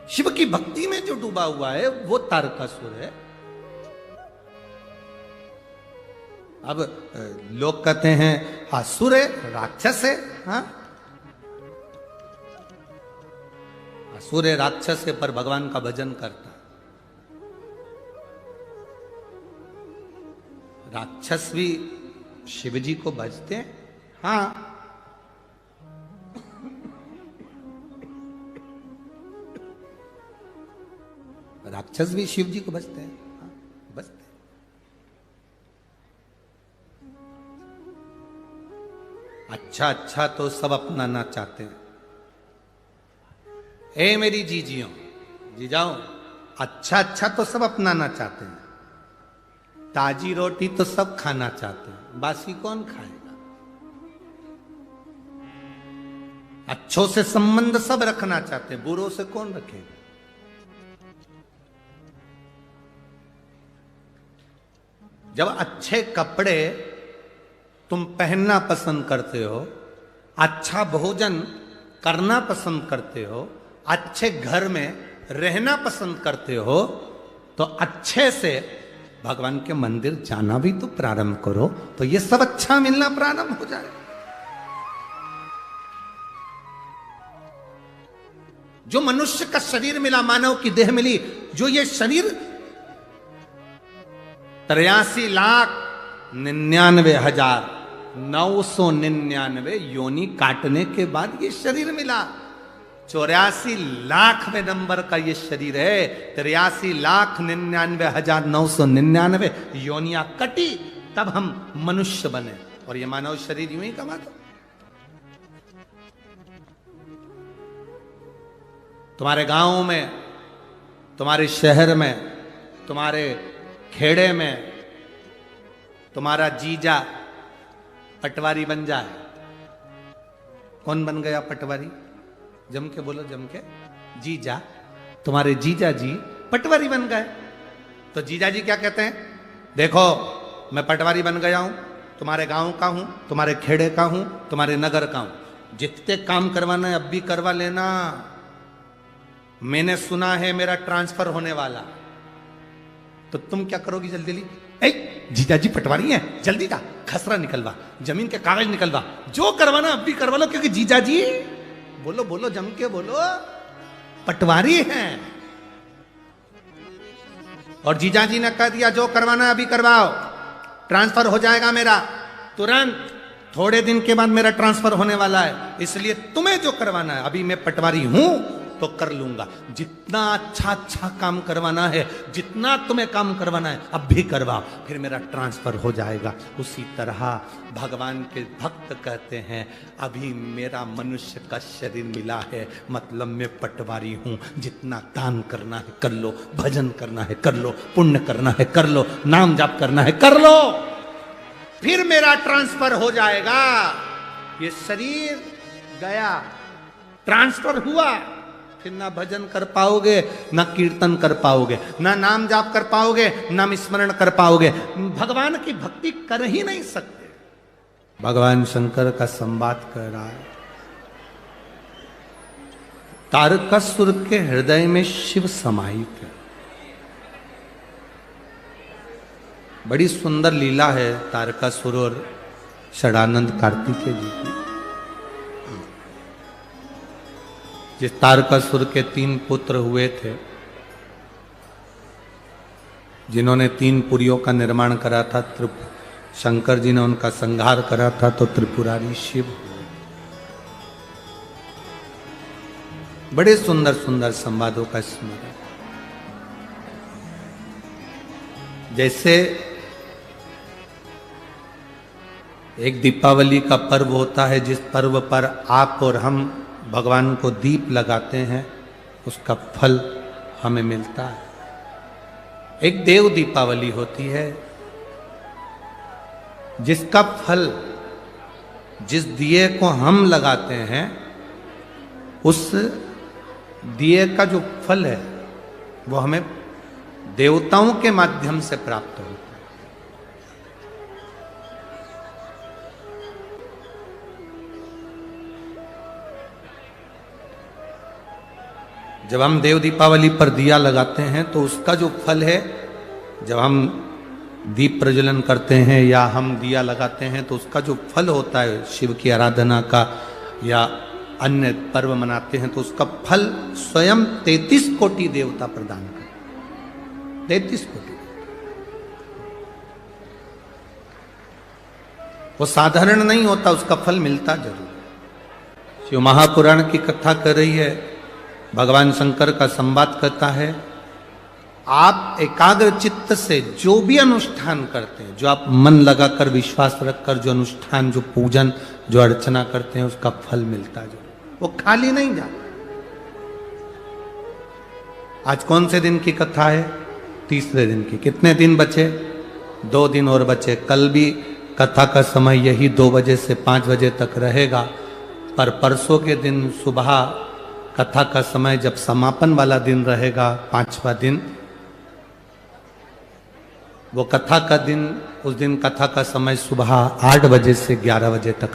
शिव की भक्ति में जो डूबा हुआ है वो तारकासुर है। अब लोग कहते हैं असुर है, राक्षस है। हाँ, असुर है, राक्षस है, पर भगवान का भजन करता। राक्षस भी शिव जी को भजते हैं। हाँ, राक्षस भी शिव जी को भजते हैं। हाँ, भजते हैं। अच्छा अच्छा तो सब अपनाना चाहते हैं। ए मेरी जीजियों, जीजाओ, अच्छा अच्छा तो सब अपनाना चाहते हैं, ताजी रोटी तो सब खाना चाहते हैं, बासी कौन खाएगा? अच्छों से संबंध सब रखना चाहते हैं, बुरों से कौन रखेगा? जब अच्छे कपड़े तुम पहनना पसंद करते हो, अच्छा भोजन करना पसंद करते हो, अच्छे घर में रहना पसंद करते हो, तो अच्छे से भगवान के मंदिर जाना भी तो प्रारंभ करो, तो ये सब अच्छा मिलना प्रारंभ हो जाए। जो मनुष्य का शरीर मिला, मानव की देह मिली, जो ये शरीर 83,99,999 योनि काटने के बाद ये शरीर मिला। 84,00,000वें नंबर का ये शरीर है। 83,99,999 योनियां कटी, तब हम मनुष्य बने। और ये मानव शरीर यूं ही कमा दो। तुम्हारे गांव में, तुम्हारे शहर में, तुम्हारे खेड़े में तुम्हारा जीजा पटवारी बन जाए। कौन बन गया पटवारी? जम के बोलो, जम के। जीजा, तुम्हारे जीजा जी पटवारी बन गए। तो जीजा जी क्या कहते हैं? देखो मैं पटवारी बन गया हूं, तुम्हारे गांव का हूं, तुम्हारे खेड़े का हूं, तुम्हारे नगर का हूं। जितने काम करवाना है अब भी करवा लेना। मैंने सुना है मेरा ट्रांसफर होने वाला। तो तुम क्या करोगी? जल्दी जल्दी, जीजा जी पटवारी हैं, जल्दी का खसरा निकलवा, जमीन के कागज निकलवा, जो करवाना अब भी करवा लो, क्योंकि जीजा जी, बोलो बोलो, जम के बोलो, पटवारी हैं। और जीजा जी ने कह दिया जो करवाना अभी करवाओ, ट्रांसफर हो जाएगा मेरा तुरंत। थोड़े दिन के बाद मेरा ट्रांसफर होने वाला है, इसलिए तुम्हें जो करवाना है, अभी मैं पटवारी हूं तो कर लूंगा। जितना अच्छा अच्छा काम करवाना है, जितना तुम्हें काम करवाना है अब भी करवाओ, फिर मेरा ट्रांसफर हो जाएगा। उसी तरह भगवान के भक्त कहते हैं अभी मेरा मनुष्य का शरीर मिला है, मतलब मैं पटवारी हूं। जितना दान करना है कर लो, भजन करना है कर लो, पुण्य करना है कर लो, नाम जाप करना है कर लो, फिर मेरा ट्रांसफर हो जाएगा। ये शरीर गया, ट्रांसफर हुआ, फिर ना भजन कर पाओगे, ना कीर्तन कर पाओगे, ना नाम जाप कर पाओगे, नाम स्मरण कर पाओगे, भगवान की भक्ति कर ही नहीं सकते। भगवान शंकर का संवाद कर रहा है। तारकासुर के हृदय में शिव समाहित है। बड़ी सुंदर लीला है तारकासुर और षडानंद कार्तिकेय जी की। जिस तारकासुर के 3 पुत्र हुए थे, जिन्होंने 3 पुरियों का निर्माण करा था, शंकर जी ने उनका संहार करा था, तो त्रिपुरारी शिव हुए। बड़े सुंदर सुंदर संवादों का स्मरण। जैसे एक दीपावली का पर्व होता है, जिस पर्व पर आप और हम भगवान को दीप लगाते हैं, उसका फल हमें मिलता है। एक देव दीपावली होती है, जिसका फल, जिस दिए को हम लगाते हैं, उस दिए का जो फल है वो हमें देवताओं के माध्यम से प्राप्त होता है। जब हम देव दीपावली पर दिया लगाते हैं तो उसका जो फल है, जब हम दीप प्रज्वलन करते हैं या हम दिया लगाते हैं तो उसका जो फल होता है शिव की आराधना का या अन्य पर्व मनाते हैं, तो उसका फल स्वयं 33 कोटि देवता प्रदान करते हैं। 33 कोटि। वो साधारण नहीं होता, उसका फल मिलता जरूर। शिव महापुराण की कथा कर रही है, भगवान शंकर का संवाद करता है। आप एकाग्र चित्त से जो भी अनुष्ठान करते हैं, जो आप मन लगाकर विश्वास रखकर जो अनुष्ठान, जो पूजन, जो अर्चना करते हैं, उसका फल मिलता है, वो खाली नहीं जाता। आज कौन से दिन की कथा है? तीसरे दिन की। कितने दिन बचे? 2 दिन और बचे। कल भी कथा का समय यही 2 बजे से 5 बजे तक रहेगा, पर परसों के दिन सुबह कथा का समय जब समापन वाला दिन रहेगा, 5वां दिन, वो कथा का दिन, उस दिन कथा का समय सुबह 8 बजे से 11 बजे तक